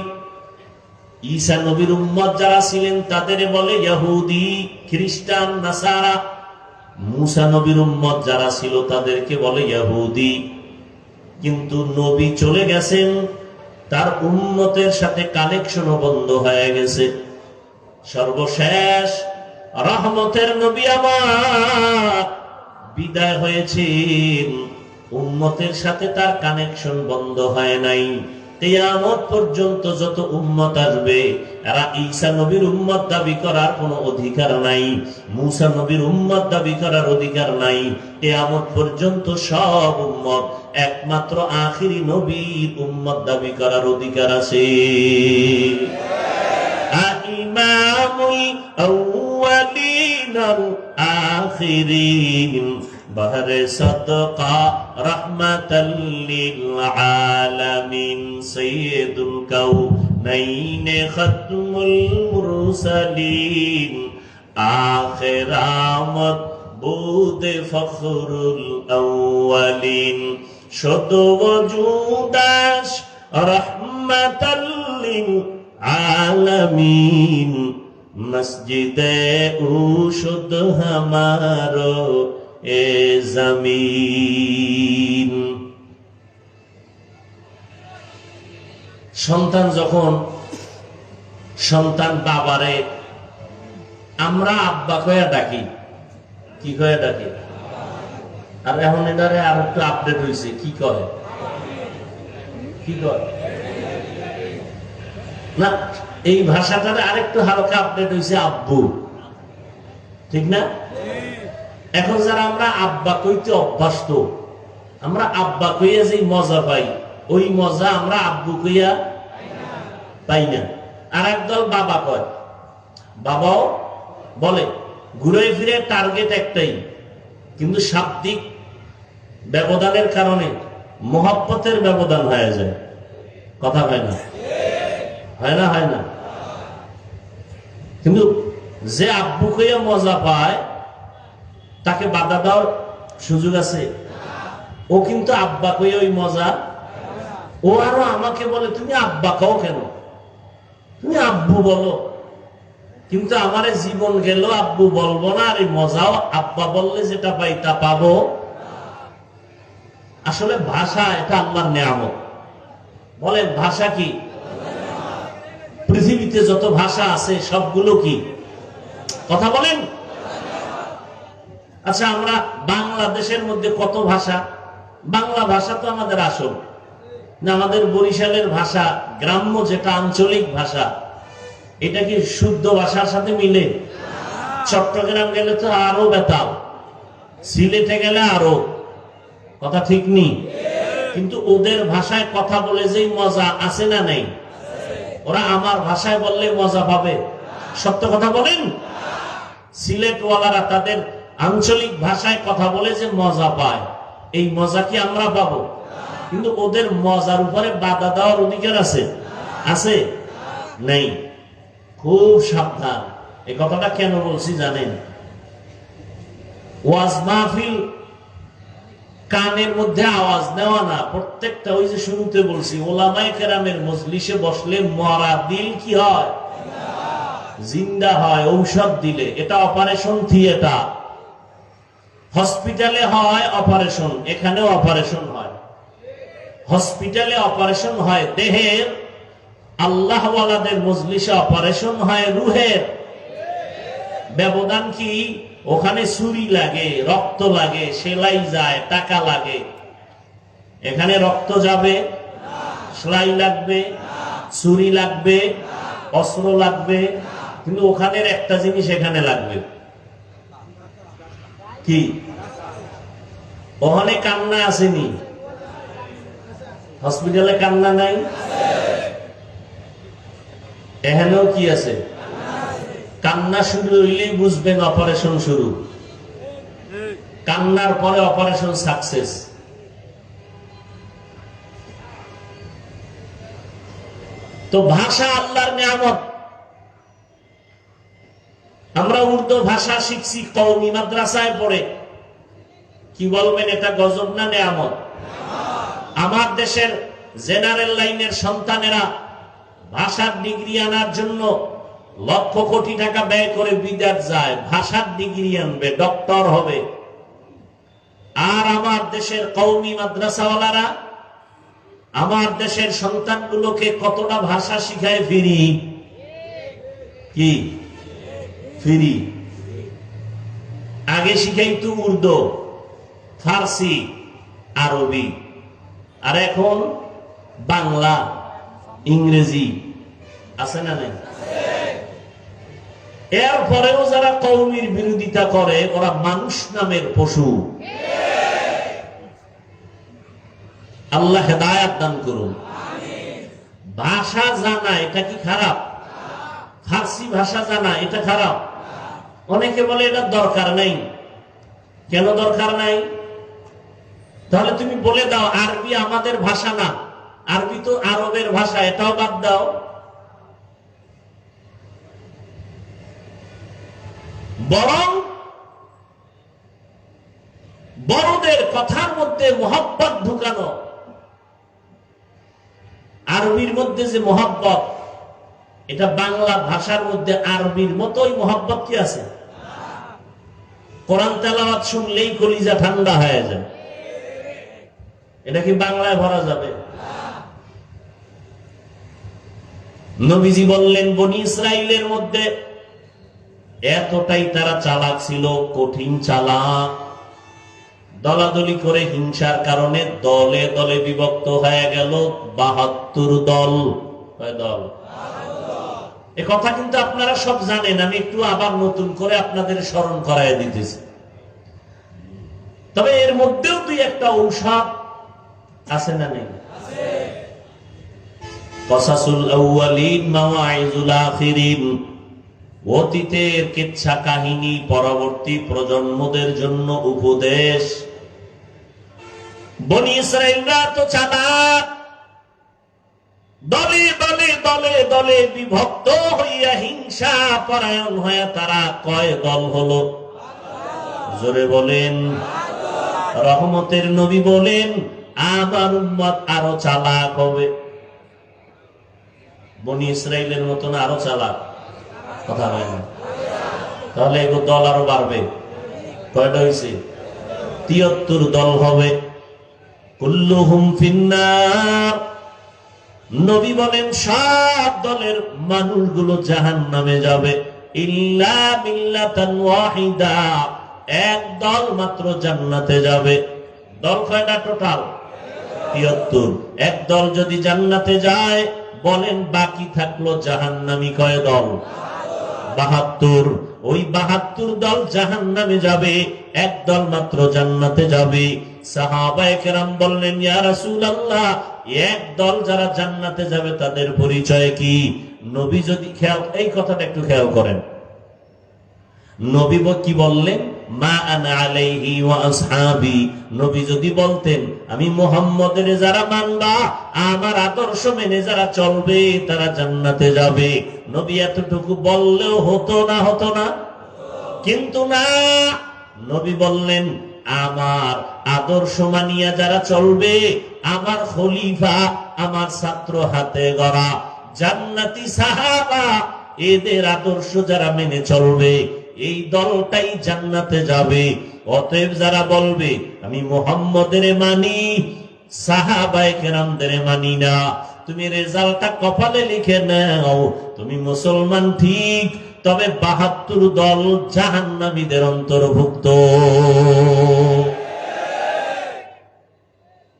[SPEAKER 1] ঈসা নবীর উম্মত যারা ছিলেন তাদের বলে ইহুদি, খ্রিস্টান, নাসারা। মূসা নবীর উম্মত যারা ছিল তাদেরকে বলে ইহুদি। কিন্তু নবী চলে গেছেন, তার উম্মতের সাথে কানেকশনও বন্ধ হয়ে গেছে। সর্বশেষ রহমতের নবী আমার বিদায় হয়েছেন, উম্মতের সাথে তার কানেকশন বন্ধ হয় নাই। কিয়ামত পর্যন্ত যত উম্মত আসবে এরা ঈসা নবীর উম্মত দাবি করার কোনো অধিকার নাই, মূসা নবীর উম্মত দাবি করার অধিকার নাই। কিয়ামত পর্যন্ত সব উম্মত একমাত্র আখিরি নবীর উম্মত দাবি করার অধিকার আছে। ইমামুল আউয়ালিন ওয়াল আখিরিন বহরে সদকা রহমাতাল লিল আলামিন সাইয়্যিদুল কাউনাইন খাতমুল মুরসালিন আখিরামত বুদে ফখরুল আউয়ালিন শত ওজুদাস রহমাতাল লিল আলামিন মসজিদে উশুদ হামারো এ জমিন। সন্তান যখন সন্তান বাবারে আমরা আব্বা কয়া ডাকি, কি কয়া ডাকি? আর এখন এটারে আর একটু আপডেট হয়েছে, কি কয়? কি কয় না, এই ভাষাটারে আরেকটু হালকা আপডেট হয়েছে আব্বু, ঠিক না? এখন যারা আমরা আব্বা কইতে অভ্যস্ত, আমরা আব্বা কইয়া যে মজা পাই, ওই মজা আমরা আব্বু কইয়া পাই না। আর একদল বাবা কয়, বাবাও বলে, ঘুরে ফিরে টার্গেট একটাই, কিন্তু শাব্দিক ব্যবধানের কারণে মহব্বতের ব্যবধান হয়ে যায়, কথা হয় না, হয় না, হয় না। কিন্তু যে আব্বু কইয়া মজা পায় তাকে বাধা দেওয়ার সুযোগ আছে? ও কিন্তু আব্বা কইয়া ওই মজা, ও আরো আমাকে বলে তুমি আব্বা কও কেন, তুমি আব্বু বলো। কিন্তু আমারে জীবন গেল আব্বু বলবো না, আর এই মজাও আব্বা বললে যেটা পাই তা পাবো। আসলে ভাষা এটা আল্লাহর নিয়ামত। বলেন ভাষা কি? পৃথিবীতে যত ভাষা আছে সবগুলো কি? কথা বলেন। আচ্ছা, আমরা বাংলাদেশের মধ্যে কত ভাষা? বাংলা ভাষা তো আমাদের আসল না, আমাদের বরিশালের ভাষা, গ্রাম্য যেটা আঞ্চলিক ভাষা, এটা কি শুদ্ধ ভাষার সাথে মিলে? চট্টগ্রাম গেলে তো আরো বেতাল, সিলেটে গেলে আরো, কথা ঠিক নেই। কিন্তু ওদের ভাষায় কথা বলে যেই মজা আছে না নেই, ওরা আমার ভাষায় বললে মজা পাবে? সত্য কথা বলেন। সিলেটওয়ালারা তাদের আঞ্চলিক ভাষায় কথা বলে যে মজা পায়, এই মজা কি আমরা পাবো? কিন্তু ওদের মজার উপরে বাধা দেওয়ার অধিকার আছে? আছে? নেই। খুব সাবধান। এই কথাটা কেন বলছি জানেন? ওয়াজ মাহফিল কানের মধ্যে আওয়াজ নেওয়া না, প্রত্যেকটা ওই যে শুরুতে বলছি, ওলামায়ে কেরামের মজলিসে বসলে মরা দিল কি হয়? জিন্দা হয়। ঔষধ দিলে, এটা অপারেশন থিয়েটার। হসপিটালে হয় অপারেশন, এখানেও অপারেশন হয়। হসপিটালে অপারেশন হয় দেহের, আল্লাহওয়ালাদের মজলিসে অপারেশন হয় রুহের। ব্যবধান কি? ওখানে ছুরি লাগে, রক্ত লাগে, সেলাই যায়, টাকা লাগে। এখানে রক্ত যাবে, সেলাই লাগবে, ছুরি লাগবে, অস্ত্র লাগবে, কিন্তু ওখানের একটা জিনিস এখানে লাগবে, কি? ওখানে কান্না আসেনি, হসপিটালে কান্না নাই, এখানেও কি আছে? কান্না শুরু হইলেই বুঝবেন অপারেশন শুরু, কান্নার পরে অপারেশন সাকসেস। তো ভাষা আল্লাহর নিয়ামত। আমরা উর্দু ভাষা শিখছি কওমি মাদ্রাসায় পড়ে, কি বলবেন, এটা গজব না নিয়ামত? আমার দেশের জেনারেল লাইনের সন্তানেরা ভাষার ডিগ্রি আনার জন্য লক্ষ কোটি টাকা ব্যয় করে বিদেশ যায়, ভাষার ডিগ্রি আনবে, ডক্টর হবে। আর আমার দেশের কওমি মাদ্রাসাওয়ালারা আমার দেশের সন্তানগুলোকে কতটা ভাষা শিখায় ফ্রি। কি ফ্রি? আগে শিখাইতো উর্দু, ফার্সি, আরবি, আর এখন বাংলা, ইংরেজি। আছে না নাই? এরপরেও যারা কওমির বিরোধিতা করে ওরা মানুষ নামের পশু। আল্লাহ হেদায়াত দান করুন। ভাষা জানা এটা কি খারাপ? ফার্সি ভাষা জানা এটা খারাপ? অনেকে বলে এটা দরকার নাই। কেন দরকার নাই? তাহলে তুমি বলে দাও আরবি আমাদের ভাষা না, আরবি তো আরবের ভাষা, এটাও বাদ দাও। বরং বড়দের কথার মধ্যে মোহাব্বত ঢুকানো। আরবির মধ্যে যে মোহাব্বত, এটা বাংলা ভাষার মধ্যে আরবির মতোই মোহাব্বত কি আছে? কোরআন তেলাওয়াত শুনলেই কলিজা ঠান্ডা হয়ে যায়। এটা কি বাংলায় ভরা যাবে? নবীজি বললেন বনি ইসরাইলের মধ্যে এতটাই তারা চালাক ছিল, কঠিন চালাক, দলাদলি করে হিংসার কারণে দলে দলে বিভক্ত হয়ে গেল ৭২ দল। দল এ কথা কিন্তু আপনারা সব জানেন, আমি একটু আবার নতুন করে আপনাদের স্মরণ করায় দিতেছি। তবে এর মধ্যেও দুই একটা ঔষধ আছে না নেই? কসাসুল আউয়ালিন মাওয়াইজুল আখিরিন, অতীতের কিচ্ছা কাহিনী পরবর্তী প্রজন্মদের জন্য উপদেশ। বনি ইসরাইলরা তো চালাক, দলে দলে দলে দলে বিভক্ত হইয়া হিংসা পরায়ণ হইয়া তারা কয় দল হলো? জোরে বলেন। রহমতের নবী বলেন আমার উম্মত আরো চালাক হবে। বনি ইসরাইলের মতন আরো চালাক? কথা হয় না। তাহলে এগো দল আরো বাড়বে। কয়টা হয়েছে? ৭৩ দল হবে। কুল্লুহুম ফিন্নার। নবী বলেন সব দলের মানুষগুলো জাহান্নামে যাবে, ইল্লা মিল্লাতান ওয়াহিদা, এক দল মাত্র জান্নাতে যাবে। দল কয়টা টোটাল? ৭৩। এক দল যদি জান্নাতে যায়, বলেন বাকি থাকলো জাহান্নামী কয় দল? ৭২। ওই ৭২ দল জাহান্নামে যাবে, এক দল মাত্র জান্নাতে যাবে। সাহাবায়ে কেরাম বললেন ইয়া রাসূলুল্লাহ, এক দল যারা জান্নাতে যাবে তাদের পরিচয় কি? নবী যদি এই কথাটা একটু খেয়াল করেন, নবী কি বললেন? মা আনা আলাইহি ওয়া আসহাবি। নবী যদি বলতেন আমি মুহাম্মদের যারা মানবা, আমার আদর্শ মেনে যারা চলবে তারা জান্নাতে যাবে, নবী এতটুকু বললেও হতো না? হতো না? কিন্তু না, নবী বললেন আমার আদর্শ মানিয়া যারা চলবে, আমার খলিফা, আমার ছাত্র হাতে গড়া জান্নাতি সাহাবা, এদের আদর্শ যারা মেনে চলবে এই দলটাই জান্নাতে যাবে। অতএব যারা বলবে আমি মুহাম্মদের মানি, সাহাবায়ে কেরামদের মানি না, তুমি রেজাল্টটা কপালে লিখে নাও, তুমি মুসলমান ঠিক, তবে ৭২ দল জাহান্নামীদের অন্তর্ভুক্ত।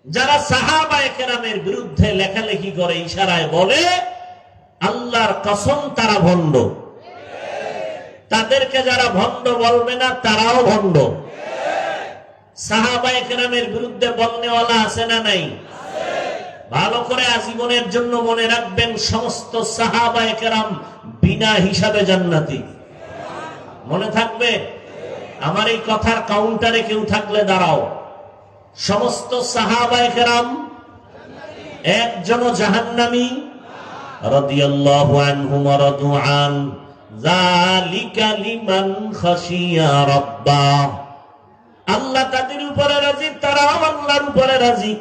[SPEAKER 1] যারা সাহাবায়ে কেরামের বিরুদ্ধে লেখালেখি করে, ইশারায় বলে, আল্লাহর কসম তারা ভণ্ড। তাদেরকে যারা ভণ্ড বলবে না তারাও ভণ্ড। সাহাবায়ে কেরামের বিরুদ্ধে বলনেওয়ালা আছে না নাই? ভালো করে আজীবনের জন্য মনে রাখবেন, সমস্ত সাহাবায়ে কেরাম বিনা হিসাবে জান্নাতি। মনে থাকবে? আমার এই কথার কাউন্টারে কেউ থাকলে দাঁড়াও। সমস্ত সাহাবায়ে কেরাম একজনও জাহান্নামী। রাদিয়াল্লাহু আনহুম ওয়া রাদু আন, যালিকা লিমান খাশিয়া রাব্বাহ। আল্লাহ তাদের উপরে রাজি, তারাও আল্লাহর উপরে রাজি।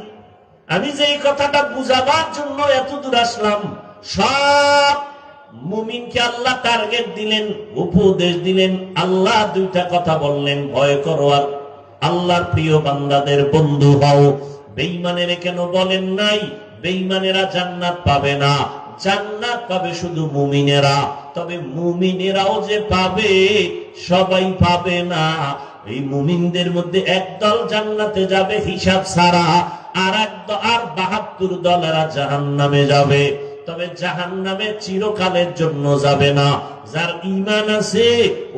[SPEAKER 1] আমি যে এই কথাটা বুঝাবার জন্য এত দূর আসলাম, সব মুমিনকে আল্লাহ টার্গেট দিলেন, উপদেশ দিলেন। আল্লাহ দুইটা কথা বললেন, ভয় করো আর আল্লাহর প্রিয় বান্দাদের বন্ধু হও। বেঈমানের কেন বলেন নাই? বেঈমানেরা জান্নাত পাবে না, জান্নাত পাবে শুধু মুমিনেরা। তবে মুমিনেরাও যে পাবে, সবাই পাবে না। এই মুমিনদের মধ্যে একদল জান্নাতে যাবে হিসাব ছাড়া, আর 72 দলেরা জাহান্নামে যাবে। তবে জাহান্নামে চিরকালের জন্য যাবে না। যার ঈমান আছে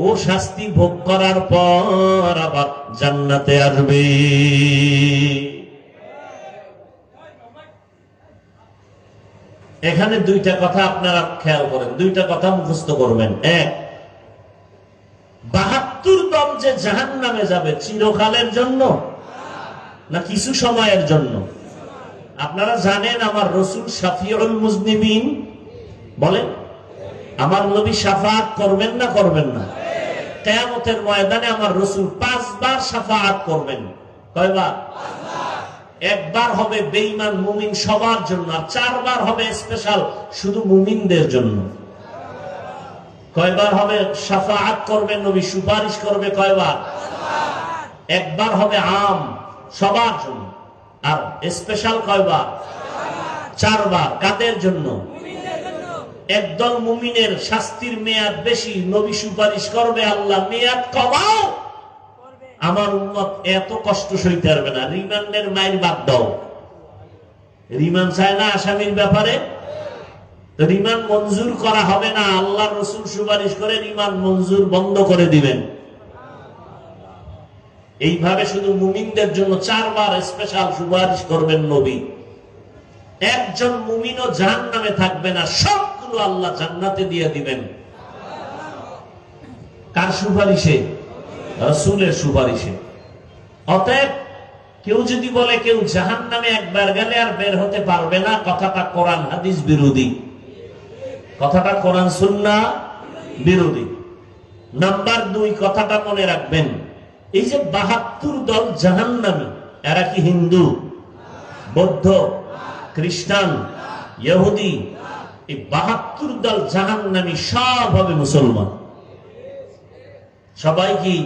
[SPEAKER 1] ও শাস্তি ভোগ করার পর আবার জান্নাতে আসবে। এখানে দুইটা কথা আপনারা খেয়াল করেন, দুইটা কথা মুখস্থ করবেন। এক, 72 দল যে জাহান্নামে যাবে চিরকালের জন্য না কিছু সময়ের জন্য? আপনারা জানেন আমার রাসূল শাফিউল মুজনিবিন, বলেন আমার নবী শাফাআত করবেন না করবেন না? কিয়ামতের ময়দানে আমার রাসূল 5 বার শাফাআত করবেন। কয়বার? 1 বার হবে বেঈমান মুমিন সবার জন্য, আর 4 বার হবে স্পেশাল শুধু মুমিনদের জন্য। কয়বার হবে শাফাআত করবেন নবী, সুপারিশ করবে? কয়বার? 1 বার হবে আম সবার জন্য, আর স্পেশাল কয়বার? 4 বার। কাদের জন্য? একদল মুমিনের শাস্তির মেয়াদ বেশি, নবী সুপারিশ করবে, আল্লাহ মেয়াদ কমাও, আমার উম্মত এত কষ্ট সইতে পারবে না। রিমান্ডের মাইর বাদ দাও। রিমান্ড চায় না আসামির ব্যাপারে, রিমান্ড মঞ্জুর করা হবে না। আল্লাহ রাসূল সুপারিশ করে রিমান্ড মঞ্জুর বন্ধ করে দিবেন। এইভাবে শুধু মুমিনদের জন্য 4 বার স্পেশাল সুপারিশ করবেন নবী। একজন মুমিনও জাহান্নামে থাকবে না, সবগুলো আল্লাহ জান্নাতে দিয়ে দিবেন। কার সুপারিশে? রাসূলের সুপারিশে। অতএব কেউ যদি বলে কেউ জাহান্নামে একবার গেলে আর বের হতে পারবে না, কথাটা কোরআন হাদিস বিরোধী, কথাটা কোরআন সুন্নাহ বিরোধী। নাম্বার 2, কথাটা মনে রাখবেন, এই যে 72 দল জাহান্নামী, এরা কি হিন্দু, বৌদ্ধ, খ্রিস্টান, ইহুদি? এই 72 দল জাহান্নামী সব হবে মুসলমান। সবাই কি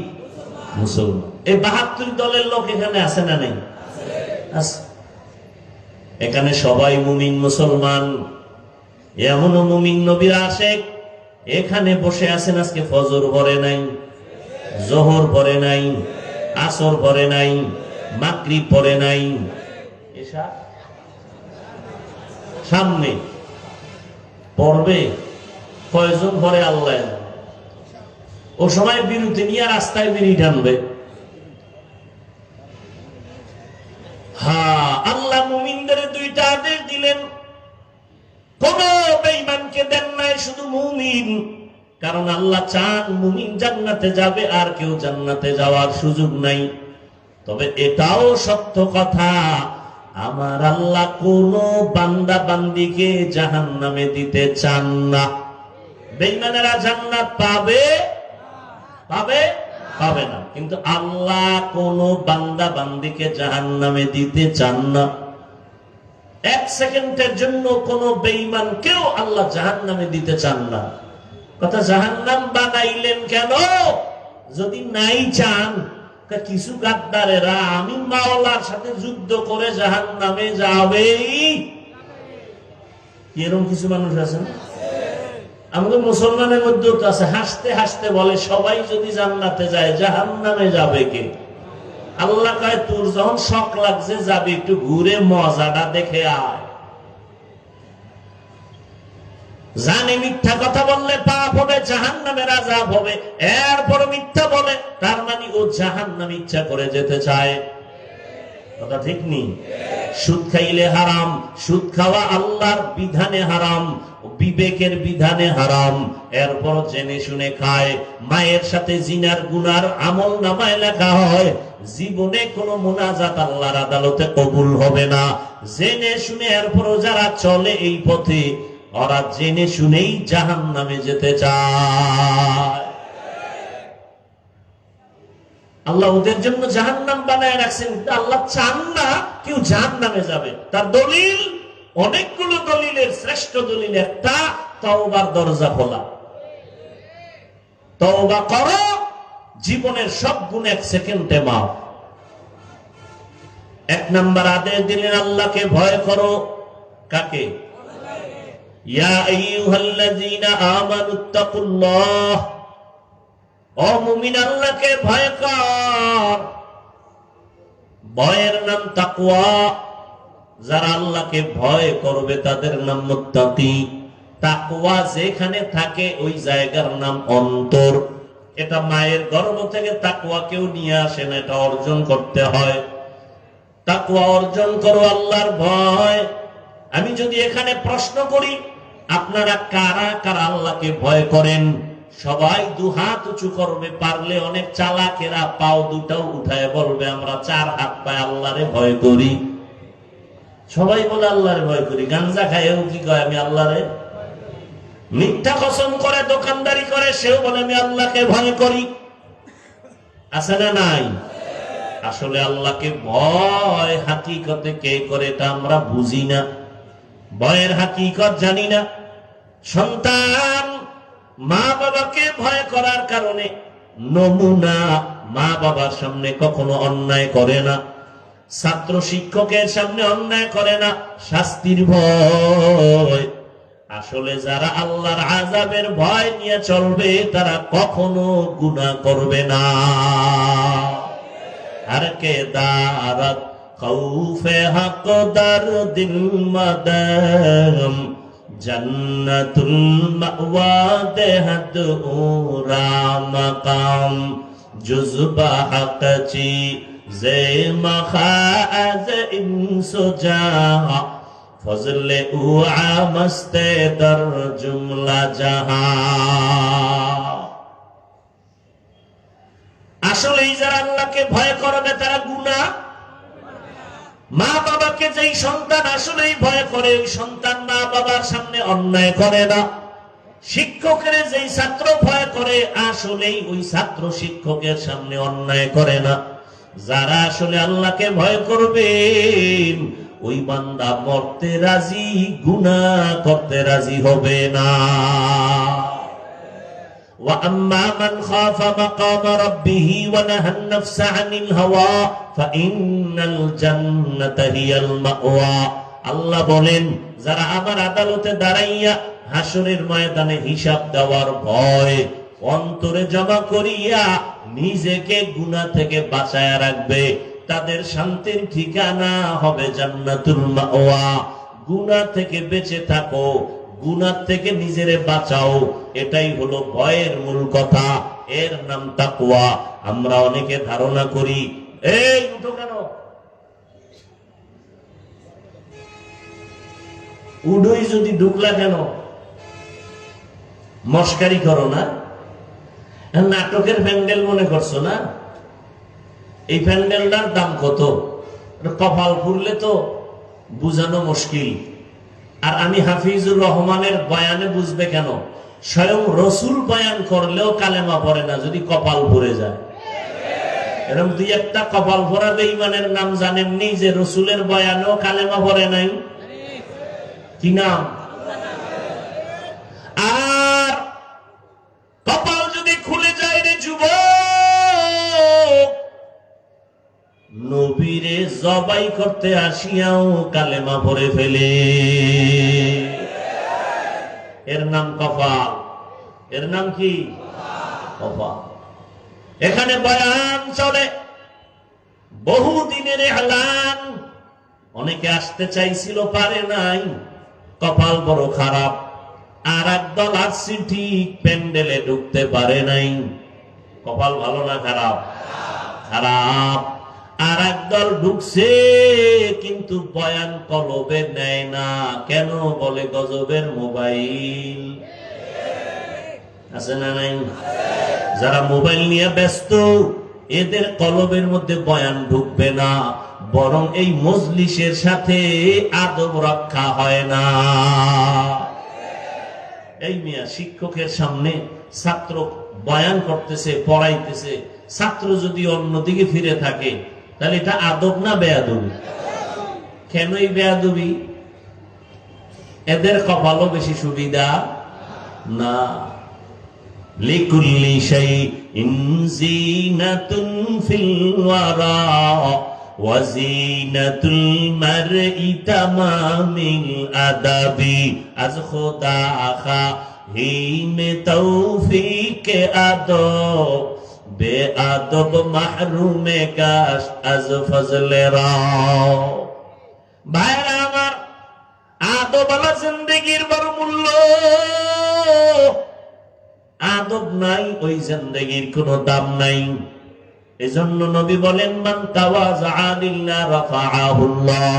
[SPEAKER 1] মুসলমান? এই 72 দলের লোক এখানে আছে না নেই? আছে। এখানে সবাই মুমিন মুসলমান। এমনও মুমিন নবীর আশিক এখানে বসে আছেন, আজকে ফজর পড়ে নাই, যোহর পড়ে নাই, আসর পড়ে নাই, মাগরিব পড়ে নাই, এশা সামনে পড়বে। কয়জন পড়ে আল্লাহ? ও সময় বিরতি নিয়ে রাস্তায় বিড়ি টানবে। হ্যাঁ, আল্লাহ মুমিনদের 2টা আদেশ দিলেন, কোন বেঈমানকে দেন নাই, শুধু মুমিন। কারণ আল্লাহ চান মুমিন জান্নাতে যাবে, আর কেউ জান্নাতে যাওয়ার সুযোগ নাই। তবে এটাও সত্য কথা, আমার আল্লাহ কোন বান্দা বান্দিকে জাহান্নামে দিতে চান না। বেঈমানেরা জান্নাত পাবে পাবে পাবে না, কিন্তু আল্লাহ কোন বান্দা বান্দিকে জাহান্নামে দিতে চান না। 1 সেকেন্ডের জন্য কোন বেঈমান কেউ আল্লাহ জাহান্নামে দিতে চান না। কথা, জাহান্নাম বানাইলেন কেন? যদি নাই চান, কিছু গাদ্দারেরা আমি মাওলার সাথে যুদ্ধ করে জাহান্নামে যাবে, এরকম কিছু মানুষ আছেন আমাদের মুসলমানের মধ্যেও তো আছে। হাসতে হাসতে বলে সবাই যদি জান্নাতে যায় জাহান্নামে যাবে কে? আল্লাহ কয় তোর যখন শখ লাগছে যাবি, একটু ঘুরে মজাটা দেখে আয়। জানে মিথ্যা কথা বললে পাপ হবে, জাহান্নামের আযাব হবে, এরপর মিথ্যা বলে, তার মানে ও জাহান্নামে ইচ্ছা করে যেতে চায়। কথা ঠিক নেই? সুদ খাইলে হারাম, সুদ খাওয়া আল্লাহর বিধানে হারাম, বিবেকের বিধানে হারাম, এরপর জেনে শুনে খায়। মায়ের সাথে জিনার গুনার আমল নামায় লেখা হয়, জীবনে কোনো মুনাজাত আল্লাহর আদালতে কবুল হবে না। জেনে শুনে এরপরও যারা চলে এই পথে, ওরা জেনে শুনেই জাহান্নামে যেতে চায়। আল্লাহ ওদের জন্য জাহান্নাম বানায় রাখছেন, আল্লাহ চান না কেউ জাহান্নামে যাবে। তার দলিল, অনেকগুলো দলিলের শ্রেষ্ঠ দলিল একটা, তওবার দরজা খোলা। তওবা করো, জীবনের সব গুণ 1 সেকেন্ডে মাফ। 1 নাম্বার আদেশ দিলেন আল্লাহকে ভয় করো। কাকে? ইয়া আইয়ুহাল্লাযীনা আমানুত্তাকুল্লাহ, ও মুমিন আল্লাহকে ভয় কর। ভয়ের নাম তাকওয়া। যারা আল্লাহকে ভয় করবে তাদের নাম মুত্তাকি। তাকওয়া যেখানে থাকে ওই জায়গার নাম অন্তর। এটা মায়ের গর্ভ থেকে তাকওয়া কেউ নিয়ে আসে না, এটা অর্জন করতে হয়। তাকওয়া অর্জন করো, আল্লাহর ভয়। আমি যদি এখানে প্রশ্ন করি, আপনারা কারা কারা আল্লাহকে ভয় করেন? সবাই 2 হাত উঁচু করবে। পারলে অনেক চালাকেরা পাও দুটাও উঠায় বলবে আমরা 4 হাত পায় আল্লাহরে ভয় করি। সবাই বলে আল্লাহরে ভয় করি। গাঞ্জা খায়ও কি কয় আমি আল্লাহরে? মিথ্যা কসম করে দোকানদারি করে সেও বলে আমি আল্লাহকে ভয় করি। আছে না নাই? আসলে আল্লাহকে ভয় হাকিকতে কে করে এটা আমরা বুঝি না, ভয়ের হাকিকত জানি না। সন্তান মা বাবাকে ভয় করার কারণে নমুনা, মা বাবার সামনে কখনো অন্যায় করে না, ছাত্র শিক্ষকের সামনে অন্যায় করে না, শাস্তির ভয়। আসলে যারা আল্লাহর আযাবের ভয় নিয়ে চলবে তারা কখনো গুনাহ করবে না। আর কে দারাত খৌফে হক দার দিল মাদাম, জান্নাতুল মাওয়া দেহাত উরা মাকাম, জুজবা হকচি জে মখাজ ইনসুজা, ফজলে উআ মস্তে দর জুমলা জাহান। আসলে যারা আল্লাহকে ভয় করবে তারা গুনাহ। মা বাবাকে যেই সন্তান আসলেই ভয় করে, ওই সন্তান মা বাবার সামনে অন্যায় করে না। শিক্ষকের যেই ছাত্র ভয় করে, আসলেই ওই ছাত্র শিক্ষকের সামনে অন্যায় করে না। যারা আসলে আল্লাহকে ভয় করবে ওই বান্দা মরতে রাজি, গুনাহ করতে রাজি হবে না। وَأَمَّا مَنْ خَافَ مَقَامَ رَبِّهِ وَنَهَى النَّفْسَ عَنِ الْهَوَى فَإِنَّ الْجَنَّةَ هِيَ الْمَأْوَى। আল্লাহ বলেন, যারা আমার আদালতে দাঁড়াইয়া হাসরের ময়দানে হিসাব দেওয়ার ভয় অন্তরে জমা করিয়া নিজেকে গুনাহ থেকে বাঁচায়া রাখবে, তাদের শান্তির ঠিকানা হবে জান্নাতুল মাওয়া। গুনাহ থেকে বেঁচে থাকো, গুনাহ থেকে নিজেরে বাঁচাও, এটাই হলো ভয়ের মূল কথা। এর নাম তাকওয়া। আমরা অনেকে ধারণা করি, এই উঠো কেন, উডই যদি ঢুকলা কেন, মস্কারি করো না? নাটকের প্যান্ডেল মনে করছো না? এই প্যান্ডেলটার দাম কত? কপাল ফুরলে তো বুঝানো মুশকিল। আর আমি হাফিজুর রহমানের বয়ানে বুঝবে কেন? স্বয়ং রসুল বয়ান করলেও কালেমা পড়ে না যদি কপাল ভরে যায়। এরকম 2-1টা কপাল ভরা বেঈমানের নাম জানেননি যে রসুলের বয়ানেও কালেমা পড়ে নাই? কি নাম? আর কপাল যদি খুলে যায় রে যুবক, নবীরে জবাই করতে আসিয়াও কালেমা পড়ে ফেলে। এর নাম কপাল। এর নাম কি? কপাল। এখানে বয়ান চলে, বহুদিনের এলান। অনেকে আসতে চাইছিল, পারে নাই, কপাল বড় খারাপ। আর একদল আসছি ঠিক প্যান্ডেলে ঢুকতে পারে নাই। কপাল ভালো না খারাপ? খারাপ। আর একদল ঢুকছে কিন্তু বয়ান কলবে নেয় না। কেন? বলে গজবের মোবাইল আছে না নাই? যারা মোবাইল নিয়ে ব্যস্ত এদের কলবের মধ্যে বয়ান ঢুকবে না, বরং এই মজলিসের সাথে আদব রক্ষা হয় না। এই মিয়া শিক্ষকের সামনে ছাত্র বয়ান করতেছে, পড়াইতেছে, ছাত্র যদি অন্যদিকে ফিরে থাকে তাহলে এটা আদব না বেয়াদবি? কেন এই বেয়াদবি? এদের কপালও বেশি সুবিধা না। লিকুল্লি শাইইন যিনাতুন ফিল ওয়ারা ওয়া যিনাতুল মারই তামামিল আদাবি। আজ খোদা খাহিমে তৌফিকে আদব বেআদব মাহরুমে কাশ আজ ফজলে রাও। ভাইরা আমার, আদব আলা জিন্দেগির বড় মূল্য। আদব নাই ওই জিন্দেগির কোনো দাম নাই। এজন্য নবী বলেন, মান তাওয়াযা লিল্লাহ রাফাআহুল্লাহ।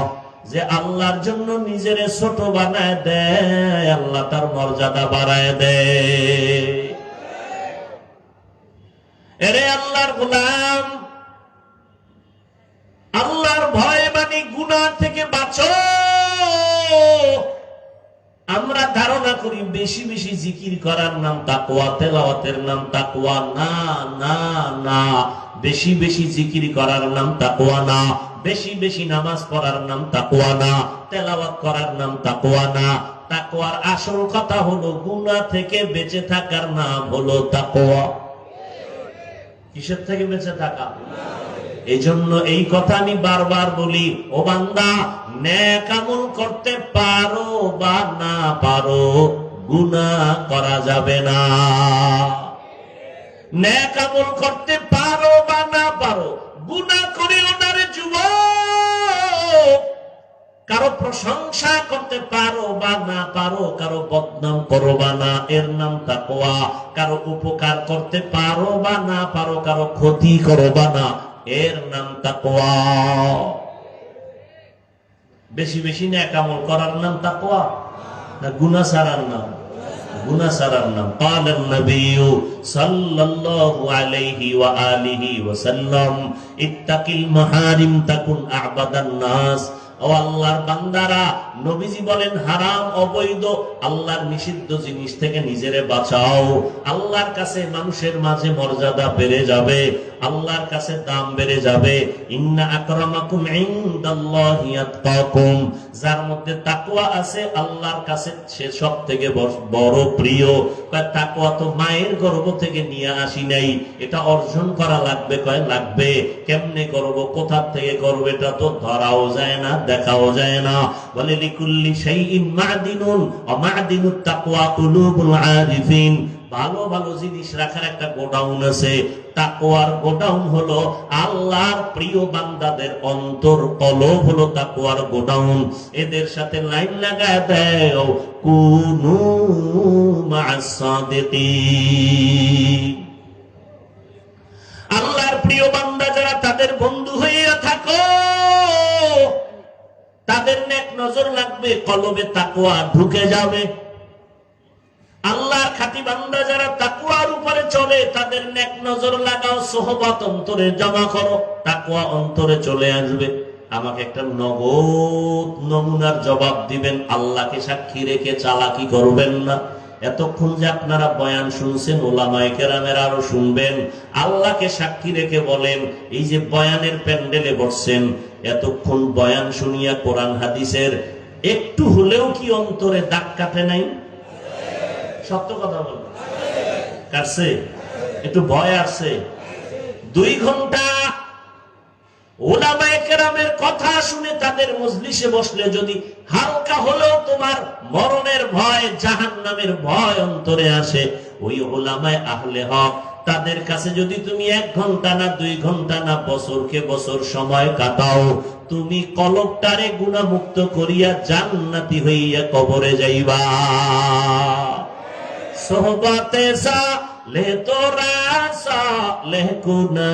[SPEAKER 1] যে আল্লাহর জন্য নিজেরে ছোট বানায় দেয়, আল্লাহ তার মর্যাদা বাড়ায় দেয়। এরে আল্লাহর গোলাম, আল্লাহর ভয় মানে গুনাহ থেকে বাঁচো। আমরা ধারণা করি বেশি বেশি জিকির করার নাম তাকওয়া, তেলাওয়াতের নাম তাকওয়া। না না না, বেশি বেশি জিকির করার নাম তাকওয়া না, বেশি বেশি নামাজ পড়ার নাম তাকওয়া না, তেলাওয়াত করার নাম তাকওয়া না। তাকওয়ার আসল কথা হলো গুনাহ থেকে বেঁচে থাকার নাম হলো তাকওয়া। কিসের থেকে বেঁচে থাকা? এই জন্য এই কথা আমি বারবার বলি, ও বান্দা, নেক আমল করতে পারো বা না পারো, গুনাহ করা যাবে না। নেক আমল করতে পারো বা না পারো, গুনাহ করিও না রে যুবক। কারো প্রশংসা করতে পারো বা না পারো, কারো বদনাম করবা না, এর নাম তাকওয়া। কারো উপকার করতে পারো বা না পারো, কারো ক্ষতি করবা না, এর নাম তাকওয়া। বেশি বেশি নেক আমল করার নাম তাকওয়া না গুনাহ ছাড়ার নাম? গুনাহ ছাড়ার নাম। ক্বালান নবিয়্যু সাল্লাল্লাহু আলাইহি ওয়া আলিহি ওয়া সাল্লাম, ইত্তাকিল মাহারিম তাকুন আ'বাদান নাস। ও আল্লাহর বান্দারা, নবীজি বলেন, হারাম অবৈধ আল্লাহর নিষিদ্ধ জিনিস থেকে নিজেরে বাঁচাও। আল্লাহর কাছে মানুষের মাঝে মর্যাদা বেড়ে যাবে, আল্লাহর কাছে দাম বেড়ে যাবে। ইন্না আকরামাকুম ইনদাল্লাহি আতকাকুম। যার মধ্যে তাকওয়া আছে আল্লাহর কাছে সে সবথেকে বড় প্রিয়। কয় তাকওয়া তো মায়ের গর্ভ থেকে নিয়ে আসি নাই, এটা অর্জন করা লাগবে। কয় লাগবে। কেমনে করব, কোথা থেকে করব, এটা তো ধরাও যায় না, দেখাও যায় না। বলে লিকুল্লি শাইইন মা'দিনুন ওয়া মা'দিনুত তাকওয়া কুলুবুল আরিফিন। ভালো ভালো জিনিস রাখার একটা গোডাউন আছে। তাকওয়ার গোডাউন হলো আল্লাহর প্রিয় বান্দাদের অন্তর, কলব হলো তাকওয়ার গোডাউন। এদের সাথে লাইন লাগায় দেও, কুনু মা'আস সাদিকিন। আল্লাহর প্রিয় বান্দা যারা, তাদের বন্ধু হইয়া থাকো। তাদের নেক নজর লাগবে, কলবে তাকওয়া ঢুকে যাবে। আল্লাহর খাঁটি বান্দা যারা তাকওয়ার উপরে চলে, তাদের নেক নজর লাগাও, সোহবত অন্তরে জমা করো, তাকওয়া অন্তরে চলে আসবে। আমাকে একটা নগদ নমুনার জবাব দিবেন, আল্লাহকে সাক্ষী রেখে চালাকি করবেন না। এতক্ষণ যে আপনারা বয়ান শুনছেন, ওলামায়ে কেরামের আরো শুনবেন। আল্লাহকে সাক্ষী রেখে বলেন, এই যে বয়ানের প্যান্ডেলে বসছেন, এতক্ষণ বয়ান শুনিয়া কোরআন হাদিসের একটু হলেও কি অন্তরে দাগ কাটে নাই? সত্য কথা বল, কাটছে? একটু ভয় আসছে? 2 ঘন্টা উলামায়ে কেরামের কথা শুনে তাদের মজলিসে বসলে যদি হালকা হলেও তোমার মরণের ভয়, জাহান্নামের ভয় অন্তরে আসে, ওই উলামায়ে আহলে হক তাদের কাছে যদি তুমি 1 ঘন্টা না 2 ঘন্টা না বছরকে বছর সময় কাটাও, তুমি কলবটারে গুনাহমুক্ত করিয়া জান্নাতি হইয়া কবরে যাইবা। সোহবতে সালে তোরা সালে কুনা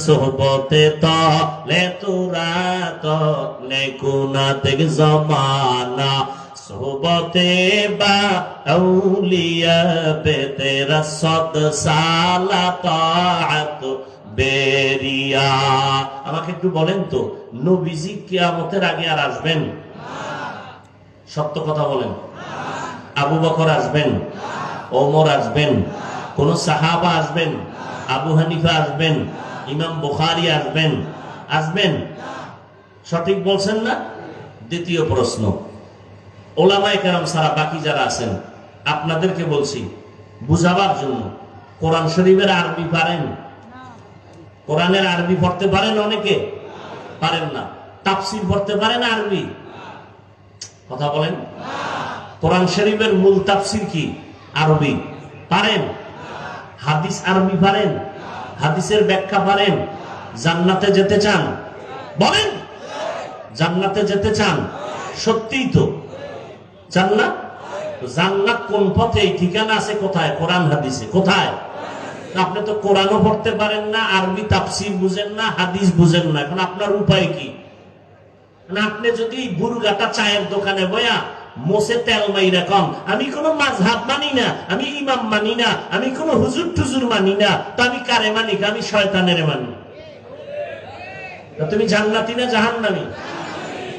[SPEAKER 1] সোহবতে তালে তোরা তালে কুনা তেগ জমানা সোহবতে বা আউলিয়া বে তেরা সদ সালা তাআত বেরিয়া। আমাকে একটু বলেন তো, নবীজি কিয়ামতের আগে আর আসবেন? সত্য কথা বলেন। আবু বকর আসবেন? ওমর আসবেন? কোন সাহাবা আসবেন? আবু হানিফা আসবেন? ইমাম বুখারী আসবেন? আসবেন? সঠিক বলছেন না? দ্বিতীয় প্রশ্ন, ওলামায়ে কেরাম ছাড়া বাকি যারা আছেন আপনাদেরকে বলছি বুঝাবার জন্য, কোরআন শরীফের আরবি পারেন? কোরআনের আরবি পড়তে পারেন? অনেকে পারেন না। তাফসীর পড়তে পারেন আরবি? কথা বলেন। কোরআন শরীফের মূল তাফসীর কি? আরবি। পারেন? হাদিস আরবি পারেন? হাদিসের ব্যাখ্যা পারেন? জান্নাতে যেতে চান? বলেন, জান্নাতে যেতে চান? সত্যিই তো চান না? জান্নাত কোন পথে? ঠিকানা আছে কোথায়? কোরআন হাদিসে। কোথায়? আপনি তো কোরআনও পড়তে পারেন না, আরবি তাফসীর বুঝেন না, হাদিস বুঝেন না, এখন আপনার উপায় কি? আপনি যদি বুরগাটা চায়ের দোকানে বয়া মোসে তেল মাইরা কম, আমি কোন মাযহাব মানি না, আমি ইমাম মানি না, আমি কোন হুজুর টুজুর মানি না, তো আমি কারে মানি? আমি শয়তানের মানি। তুমি জান্নাতি না জাহান্নামী?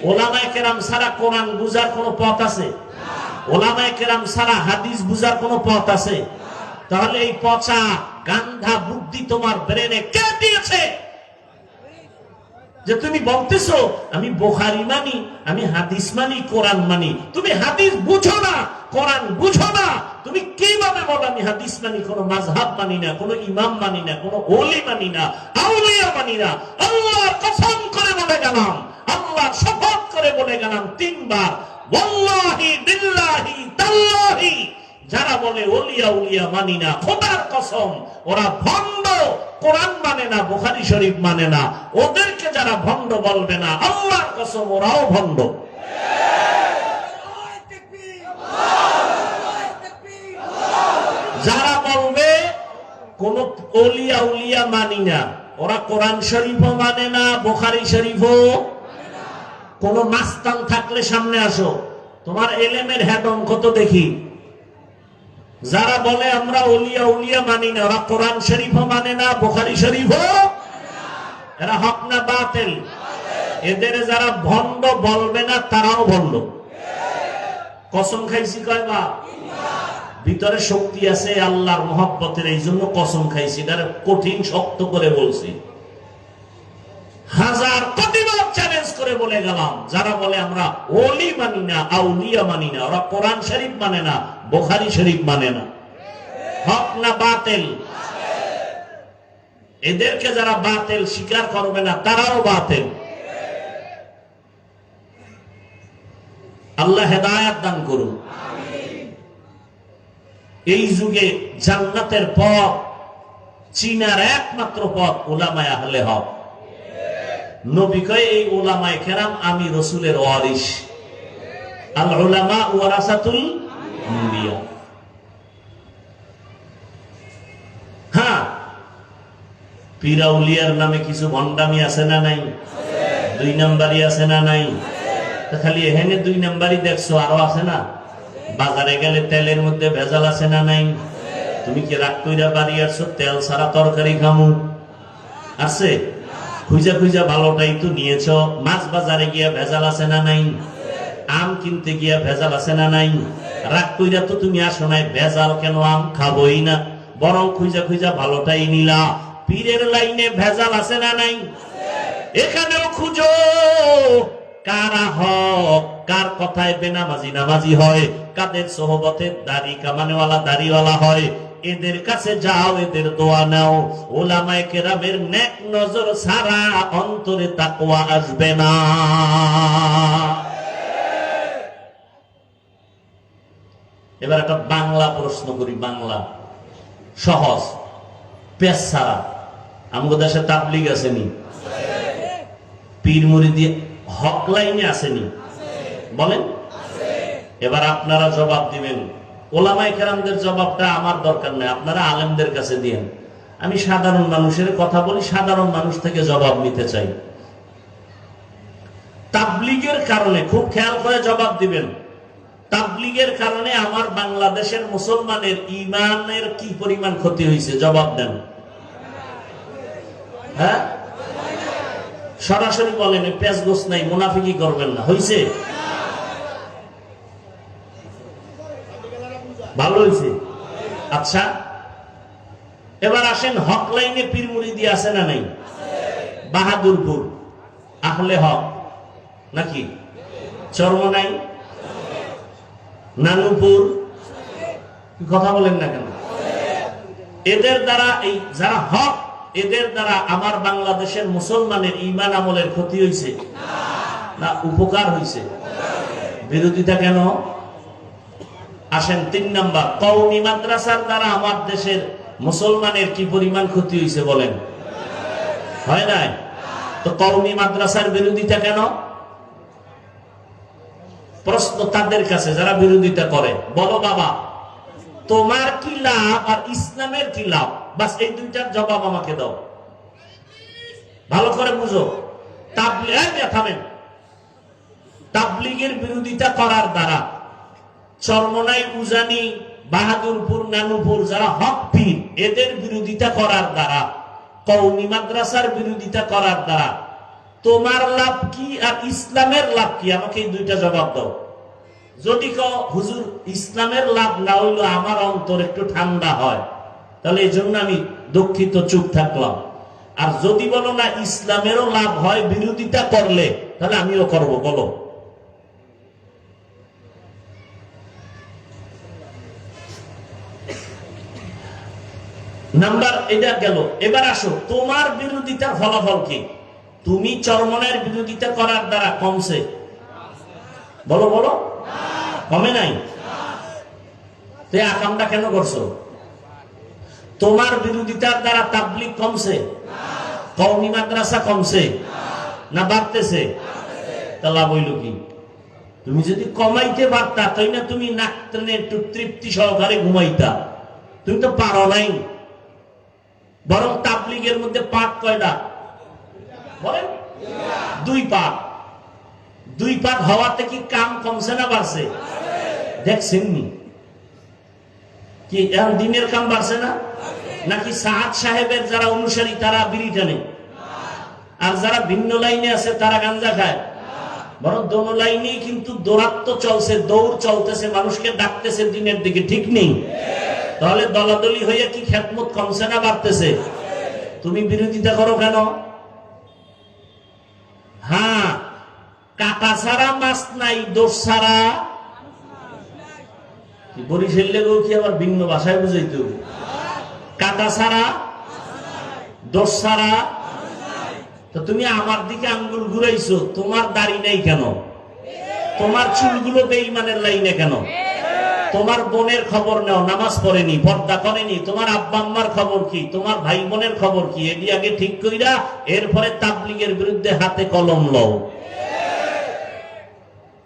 [SPEAKER 1] ওলামায়ে কেরাম ছাড়া কোরআন বুঝার কোন পথ আছে? ওলামায়ে কেরাম ছাড়া হাদিস বুঝার কোন পথ আছে? তাহলে এই পচা গান্ধা বুদ্ধি তোমার ব্রেনে কে দিয়েছে যে তুমি বলতেছো আমি বুখারী মানি, আমি হাদিস মানি, কোরআন মানি? তুমি হাদিস বুঝো না, কোরআন বুঝো না, তুমি কিভাবে বলো আমি হাদিস মানি? কোন মাযহাব মানি না, কোন ইমাম মানি না, কোন ওলি মানি না, আউলিয়া মানি না। আল্লাহর কসম করে বলে গেলাম, আল্লাহর শপথ করে বলে গেলাম তিনবার, ওয়াল্লাহি বিল্লাহি তাল্লাহি, যারা বলে ওলিয়া উলিয়া মানি না, খোদার কসম ওরা ভণ্ড। কোরআন মানে না, বুখারী শরীফ মানে না, ওদেরকে যারা ভণ্ড বলবে না, আল্লাহর কসম ওরাও ভণ্ড। যারা বলবে কোন ওলিয়া উলিয়া মানি না, ওরা কোরআন শরীফও মানে না, বুখারী শরীফও। কোন মাস্তান থাকলে সামনে আসো, তোমার এলেমের হেড অঙ্ক তো দেখি। যারা বলে আমরা ওলিয়া উলিয়া মানি না, ওরা কোরআন শরীফও মানে না, বুখারী শরীফও। এরা হক না বাতিল? এদের যারা ভণ্ড বলবে না তারাও ভণ্ড। কসম খাইছি কয়বার? ভিতরে শক্তি আছে আল্লাহর মহব্বতের, এই জন্য কসম খাইছি, এটা কঠিন শক্ত করে বলছি। হাজার কোটিবার চ্যালেঞ্জ করে বলে গেলাম, যারা বলে আমরা ওলি মানি না, আউলিয়া মানি না, ওরা কোরআন শরীফ মানে না, বুখারী শরীফ মানে না। হক না বাতিল? এদেরকে যারা বাতিল স্বীকার করবে না তারাও বাতিল। আল্লাহ হেদায়েত দান করুন। এই যুগে জান্নাতের পথ চিনার একমাত্র পথ উলামায়ে আহলে হক। নবী কয় এই উলামায়ে কেরাম আমি রাসূলের ওয়ারিস। আল উলামা ওয়ারাসাতুল আম্বিয়া। হ্যাঁ, পীর আউলিয়ার নামে কিছু ভণ্ডামি আছে না নাই? দুই নাম্বারই আছে না নাই? খালি এখানে দুই নাম্বারই দেখছো, আরো আছে না? বাজারে গেলে তেলের মধ্যে ভেজাল আছে না নাই? তুমি কি রাগ কইরা বাড়ি আসছো তেল ছাড়া তরকারি খামু? আছে? খুঁজা খুঁজা ভালোটাই তো নিয়েছ। মাছ বাজারে গিয়া ভেজাল আছে না নাই? আম কিনতে গিয়া ভেজাল আছে না নাই? রাগ কইরা তো তুমি আসো নাই, ভেজাল কেন আম খাবোই না, বরং খুঁজা খুঁজা ভালোটাই নিলা। পীরের লাইনে ভেজাল আছে না নাই? এখানেও খুঁজো কারা হক, কার কথায় বেনামাজি নামাজি হয়, কাদের সোহবতে দাড়ি কামানেওয়ালা দাড়িওয়ালা হয়, এদের কাছে যাও, এদের দোয়া নাও। উলামায়ে কেরামের নেক নজর ছাড়া অন্তরে তাকওয়া আসবে না। এবার একটা বাংলা প্রশ্ন করি, বাংলা সহজ, পেশ ছাড়া। আমাদের দেশে তাবলীগ আসেনি? পীর মুরিদি হক লাইনে আসেনি? বলেন। এবার আপনারা জবাব দিবেন ওলামায়ে কেরামদের জবাবটা আমার দরকার নেই, আপনারা আলেমদের কাছে দিয়েন। আমি সাধারণ মানুষের কথা বলি, সাধারণ মানুষ থেকে জবাব নিতে চাই। তাবলীগের কারণে, খুব খেয়াল করে জবাব দিবেন, তাবলীগের কারণে আমার বাংলাদেশের মুসলমানের ঈমানের কি পরিমাণ ক্ষতি হয়েছে? জবাব দেন। হ্যাঁ, সরাসরি বলেন, পেঁচগোছ নাই, মুনাফিকি করবেন না। হয়েছে? ভালো হয়েছে। আচ্ছা, এবার আসেন, হক লাইনে পীর মুরিদি আছে না নাই? বাহাদুরপুর আহলে হক নাকি? চরমনাই, নানুপুর, কথা বলেন না কেন? এদের দ্বারা, এই যারা হক, এদের দ্বারা আমার বাংলাদেশের মুসলমানের ঈমান আমলের ক্ষতি হয়েছে না উপকার হয়েছে? বিরোধিতা কেন? আসেন 3 নাম্বার, কওমি মাদ্রাসার দ্বারা আমার দেশের মুসলমানের কি পরিমাণ ক্ষতি হয়েছে বলেন? হয় নাই? তো কওমি মাদ্রাসার বিরোধিতা কেন? প্রশ্ন তাদের কাছে যারা বিরোধিতা করে, বলো বাবা, তোমার কি লাভ আর ইসলামের কি লাভ? বাস এই দুইটার জবাব আমাকে দাও, ভালো করে বুঝো। তাবলীগের বিরোধিতা করার দ্বারা চরমনাই, উজানি, বাহাদুরপুর, নানুপুর যারা হক পীর, এদের বিরোধিতা করার দ্বারা, কওমি মাদ্রাসার বিরোধিতা করার দ্বারা তোমার লাভ কি আর ইসলামের লাভ কি? আমাকে এই দুইটা জবাব দাও। যদি কও হুজুর ইসলামের লাভ না হইলো আমার অন্তর একটু ঠান্ডা হয়, তাহলে এই জন্য আমি দুঃখিত, চুপ থাকলাম। আর যদি বলো না ইসলামেরও লাভ হয় বিরোধিতা করলে, তাহলে আমিও করব। বলো। নাম্বার এটা গেল। এবার আসো, তোমার বিরোধিতার ফলাফল কি? তুমি চরমনের বিরোধিতা করার দ্বারা কমছে? বলো বলো, কমে নাই? তো আকামটা কেন করছো? তোমার বিরোধিতার দ্বারা তাবলীগ কমছে? কওমি মাদ্রাসা কমছে না বাড়তেছে? তা লাভ হইল কি? তুমি যদি কমাইতে পারতা, তাই না তুমি নাক টেনে একটু তৃপ্তি সহকারে ঘুমাইতা। তুমি তো পারো নাই। বরং তাবলীগের মধ্যে পাঠ কয়টা বলেন? 2 পাঠ। 2 পাঠ হওয়াতে কি কাম কমছে না বাড়ছে? দেখছেন কি এখন দিনের কাম বাড়ছে না? নাকি সাদ সাহেবের যারা অনুসারী তারা বিড়ি টানে, আর যারা ভিন্ন লাইনে আছে তারা গাঞ্জা খায়? বরং দোনো লাইনেই কিন্তু দৌরাত্ম চলছে, দৌড় চলতেছে, মানুষকে ডাকতেছে দিনের দিকে, ঠিক নেই? তাহলে দলাদলি হয়ে কি খেদমত কমছে না বাড়তেছে? তুমি বিরোধিতা করো কেন? হ্যাঁ, কাটা ছাড়া মাছ নাই, দোষ ছাড়া। বরিশাল লেগেও কি আবার ভিন্ন ভাষায় বুঝাইতে হবে? কাটা ছাড়া, দোষ ছাড়া। তো তুমি আমার দিকে আঙ্গুল ঘুরাইছো, তোমার দাড়ি নেই কেন? তোমার চুলগুলো বেঈমানের লাইনে কেন? তোমার বোনের খবর নাও, নামাজ পড়েনি, পর্দা করেনি, তোমার আব্বা আম্মার খবর কি, তোমার ভাই বোনের খবর কি, এটি আগে ঠিক কইরা এরপরে তাবলীগের বিরুদ্ধে হাতে কলম লও।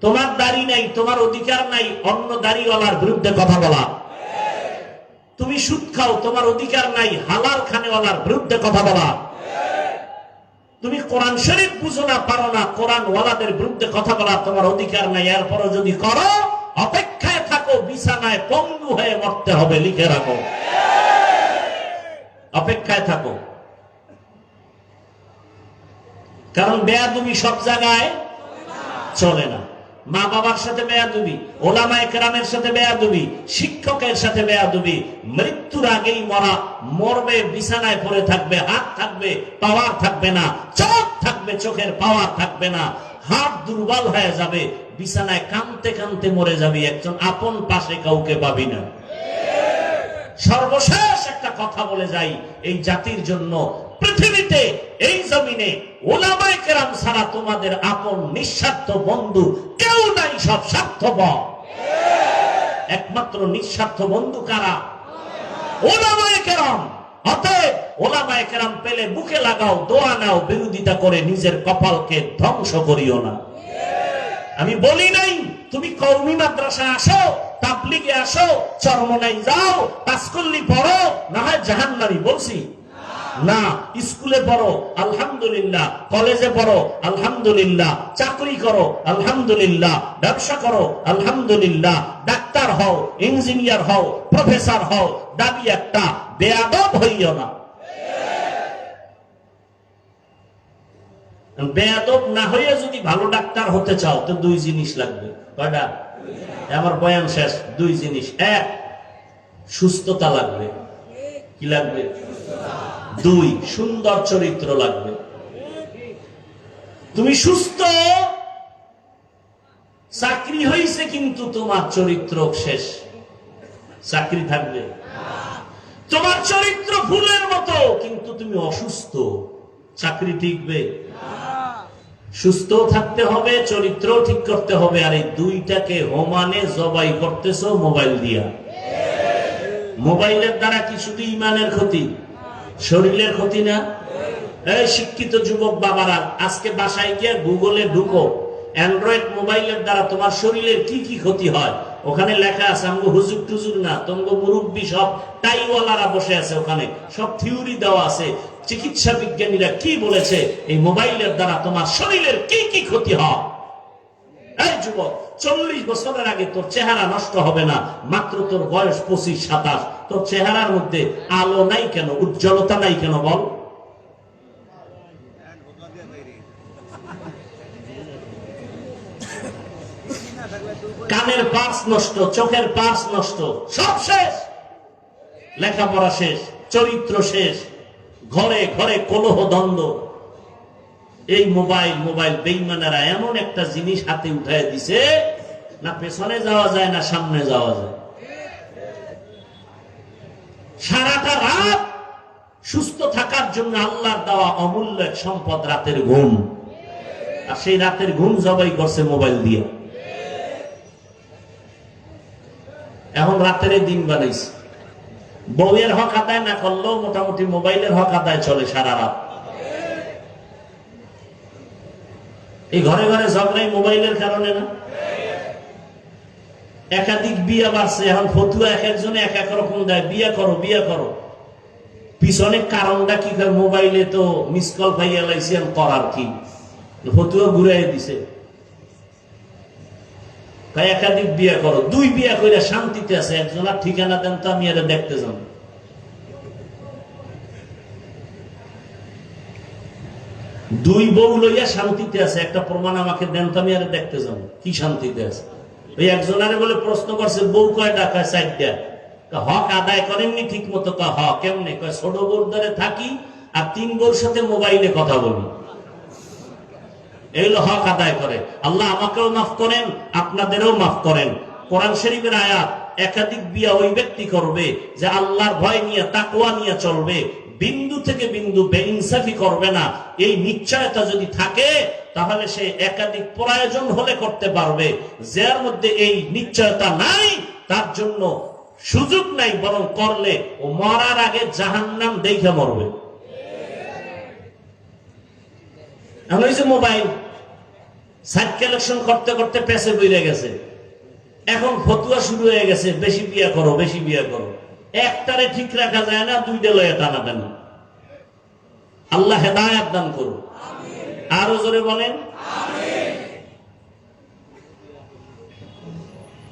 [SPEAKER 1] তোমার দাড়ি নাই, তোমার অধিকার নাই অন্য দাড়িওয়ালার বিরুদ্ধে কথা বলা। তুমি সুদ খাও, তোমার অধিকার নাই হালাল খানেওয়ালার বিরুদ্ধে কথা বলা। তুমি কোরআন শরীফ বুঝো না, পারো না, কোরআন ওয়ালাদের বিরুদ্ধে কথা বলা তোমার অধিকার নাই। এরপরও যদি করো, অপেক্ষায় থাকো, বিছানায় পঙ্গু হয়ে মরতে হবে, লিখে রাখো। অপেক্ষায় থাকো, কারণ বেয়াদবি সব জায়গায় চলে না। মা বাবার সাথে বেয়াদবি, ওলামায়ে কেরামের সাথে বেয়াদবি, শিক্ষকের সাথে বেয়াদবি। মৃত্যুর আগেই মরা, মরবে, বিছানায় পড়ে থাকবে, হাত থাকবে, পাওয়ার থাকবে না, চোখ থাকবে, চোখের পাওয়ার থাকবে না, হাত দুর্বল হয়ে যাবে, বিছানায় কাঁদতে কাঁদতে মরে যাবি, একজন আপন পাশে কাউকে পাবি না। সর্বশেষ একটা কথা বলে যাই, এই জাতির জন্য পৃথিবীতে, এই জমিনে ওলামায়ে কেরাম ছাড়া তোমাদের আপন নিঃস্বার্থ বন্ধু কেউ নাই, সব স্বার্থপর। একমাত্র নিঃস্বার্থ বন্ধু কারা? ওলামায়ে কেরাম। অতএব ওলামায়ে কেরাম পেলে বুকে লাগাও, দোয়া নাও, বিরোধিতা করে নিজের কপালকে ধ্বংস করিও না। আমি বলি নাই তুমি কওমি মাদ্রাসা আসো, তাবলীগে আসো, চরমনাই যাও, পাঁচকল্লি পড়ো, না হয় জাহান্নামী বলছি না। স্কুলে পড়ো আলহামদুলিল্লাহ, কলেজে পড়ো আলহামদুলিল্লাহ, চাকরি করো আলহামদুলিল্লাহ, ব্যবসা করো আলহামদুলিল্লাহ, ডাক্তার হও, ইঞ্জিনিয়ার হও, প্রফেসর হও, দাবি একটা, বেয়াদব হইও না। বেয়াদব না হয়ে যদি ভালো ডাক্তার হতে চাও তো দুই জিনিস লাগবে। কয়টা? আমার বয়ান শেষ। দুই জিনিস। এক, সুস্থতা লাগবে। কি লাগবে? দুই, সুন্দর চরিত্র লাগবে। তুমি সুস্থ, চাকরি হয়েছে কিন্তু তোমার চরিত্র শেষ, চাকরি থাকবে। তোমার চরিত্র ফুলের মতো কিন্তু তুমি অসুস্থ, চাকরি টিকবে? সুস্থ থাকতে হবে, চরিত্র ঠিক করতে হবে। আর এই দুইটাকে হোমানে জবাই করতেছো মোবাইল দিয়া। মোবাইলের দ্বারা কি শুধু ইমানের ক্ষতি, শরীরের ক্ষতি না? এই শিক্ষিত যুবক বাবারা, আজকে বাসায় গিয়ে গুগলে ঢুকো, অ্যান্ড্রয়েড মোবাইলের দ্বারা তোমার শরীরের কি কি ক্ষতি হয় ওখানে লেখা আছে। আমগো হুজুর টুজুর না, তোমগো মুরব্বী সব টাইওয়ালারা বসে আছে, ওখানে সব থিওরি দেওয়া আছে। চিকিৎসা বিজ্ঞানীরা কি বলেছে এই মোবাইলের দ্বারা তোমার শরীরের কি কি ক্ষতি হয়। এই যুবক, 40 বছরের আগে তোর চেহারা নষ্ট হবে না, মাত্র তোর বয়স 25-27। তোর চেহারার মধ্যে আলো নাই কেন, উজ্জ্বলতা নাই কেন বল? কানের পার্স নষ্ট, চোখের পার্স নষ্ট, সব শেষ। লেখাপড়া শেষ, চরিত্র শেষ, ঘরে ঘরে কলহ দ্বন্দ্ব। এই মোবাইল বেঈমানেরা এমন একটা জিনিস হাতে উঠায় দিছে, না পেছনে যাওয়া যায় না সামনে যাওয়া যায়। সারাটা রাত সুস্থ থাকার জন্য আল্লাহর দেওয়া অমূল্য এক সম্পদ রাতের ঘুম, আর সেই রাতের ঘুম জবাই করছে মোবাইল দিয়ে। এখন রাতের দিন বানাইছে। বউয়ের হক আদায় না করলেও মোটামুটি মোবাইলের হক আদায় চলে সারা রাত। এই ঘরে ঘরে ঝগড়াই মোবাইলের কারণে না? একাধিক বিয়া বাড়ছে, এখন ফতুয়া এক একজনে এক এক রকম দেয়, বিয়া করো বিয়া করো। পিছনে কারণটা কি? মোবাইলে তো মিস কল পাইয়া লাইছি, করার কি? ফতুয়া ঘুরাই দিছে, একাধিক বিয়া করো। দুই বিয়া কইরা শান্তিতে আছে, একজনের ঠিকানা দেন তো আমি এটা দেখতে যাব। দুই বউ লইয়া শান্তিতে আছে, একটা প্রমাণ আমাকে দেন তো আমি এটা দেখতে যাব কি শান্তিতে আছে। ওই একজনের বলে প্রশ্ন করছে, বউ কয়টা? কয় 4টা। হক আদায় করেননি ঠিক মতো? হক কেমনে? কয় ছোট বউর দ্বারে থাকি আর 3 বউর সাথে মোবাইলে কথা বলি, এগুলো হক আদায় করে। আল্লাহ আমাকেও মাফ করেন, আপনাদেরও মাফ করেন। কোরআন শরীফের আয়াত, একাধিক বিয়া ওই ব্যক্তি করবে যে আল্লাহর ভয় নিয়ে, তাকওয়া নিয়ে চলবে, বিন্দু থেকে বিন্দু বেইনসাফি করবে না। এই নিশ্চয়তা যদি থাকে তাহলে সে একাধিক প্রয়োজন হলে করতে পারবে। যার মধ্যে এই নিশ্চয়তা নাই তার জন্য সুযোগ নাই, বরং করলে ও মরার আগে জাহান্নাম দেখে মরবে। এখন ওই যে মোবাইল সাইট কালেকশন করতে করতে পেছে বইরে গেছে, এখন ফতুয়া শুরু হয়ে গেছে, বেশি বিয়া করো বেশি বিয়া করো। একটারে ঠিক রাখা যায় না, দুইটা লয়ে টানা টানা। আল্লাহ হেদায়েত দান করুন। আরো জোরে বলেন আমিন।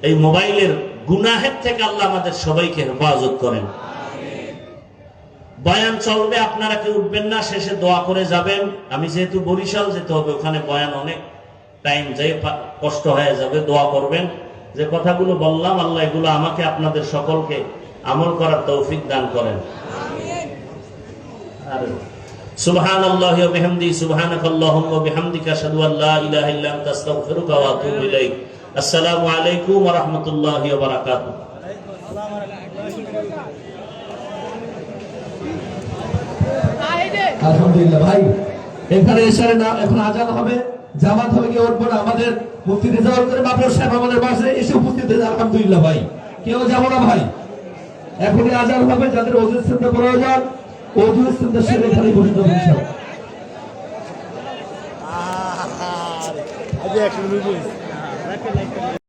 [SPEAKER 1] এই মোবাইলের গুনাহের থেকে আল্লাহ আমাদের সবাইকে হেফাজত করেন। বয়ান চলবে, আপনারা কেউ উঠবেন না, শেষে দোয়া করে যাবেন। আমি যেহেতু বরিশাল যেতে হবে, ওখানে বয়ান অনেক টাইম যায়, কষ্ট হয়ে যাবে। দোয়া করবেন। যে কথাগুলো বললাম আল্লাহ এগুলো আমাকে আপনাদের সকলকে আমল করার তৌফিক দান করেন। আর সুবহানাল্লাহি ওয়া বিহামদিহি সুবহানাকাল্লাহুম্মা ওয়া বিহামদিকা আশহাদু আল লা ইলাহা ইল্লা আনতা আস্তাগফিরুকা ওয়া আতুবু ইলাইক। আসসালামু আলাইকুম ওয়া রাহমাতুল্লাহি ওয়া বারাকাতুহু।
[SPEAKER 2] আলহামদুলিল্লাহ ভাই, এখানে এশারে না, এখন আজান হবে, জামাত হবে, কি উঠবো না। আমাদের মুফতি রেজাউল করিম মাবরুর সাহেব আমাদের বাসায় এসে উপস্থিত হয়েছে, আলহামদুলিল্লাহ ভাই। কেউ যাবো না ভাই, এখনই আজান হবে। যাদের ওযু ইস্তেঞ্জা প্রয়োজন, ওযু ইস্তেঞ্জা সেরে এখানেই বসে যাবো ইনশাআল্লাহ।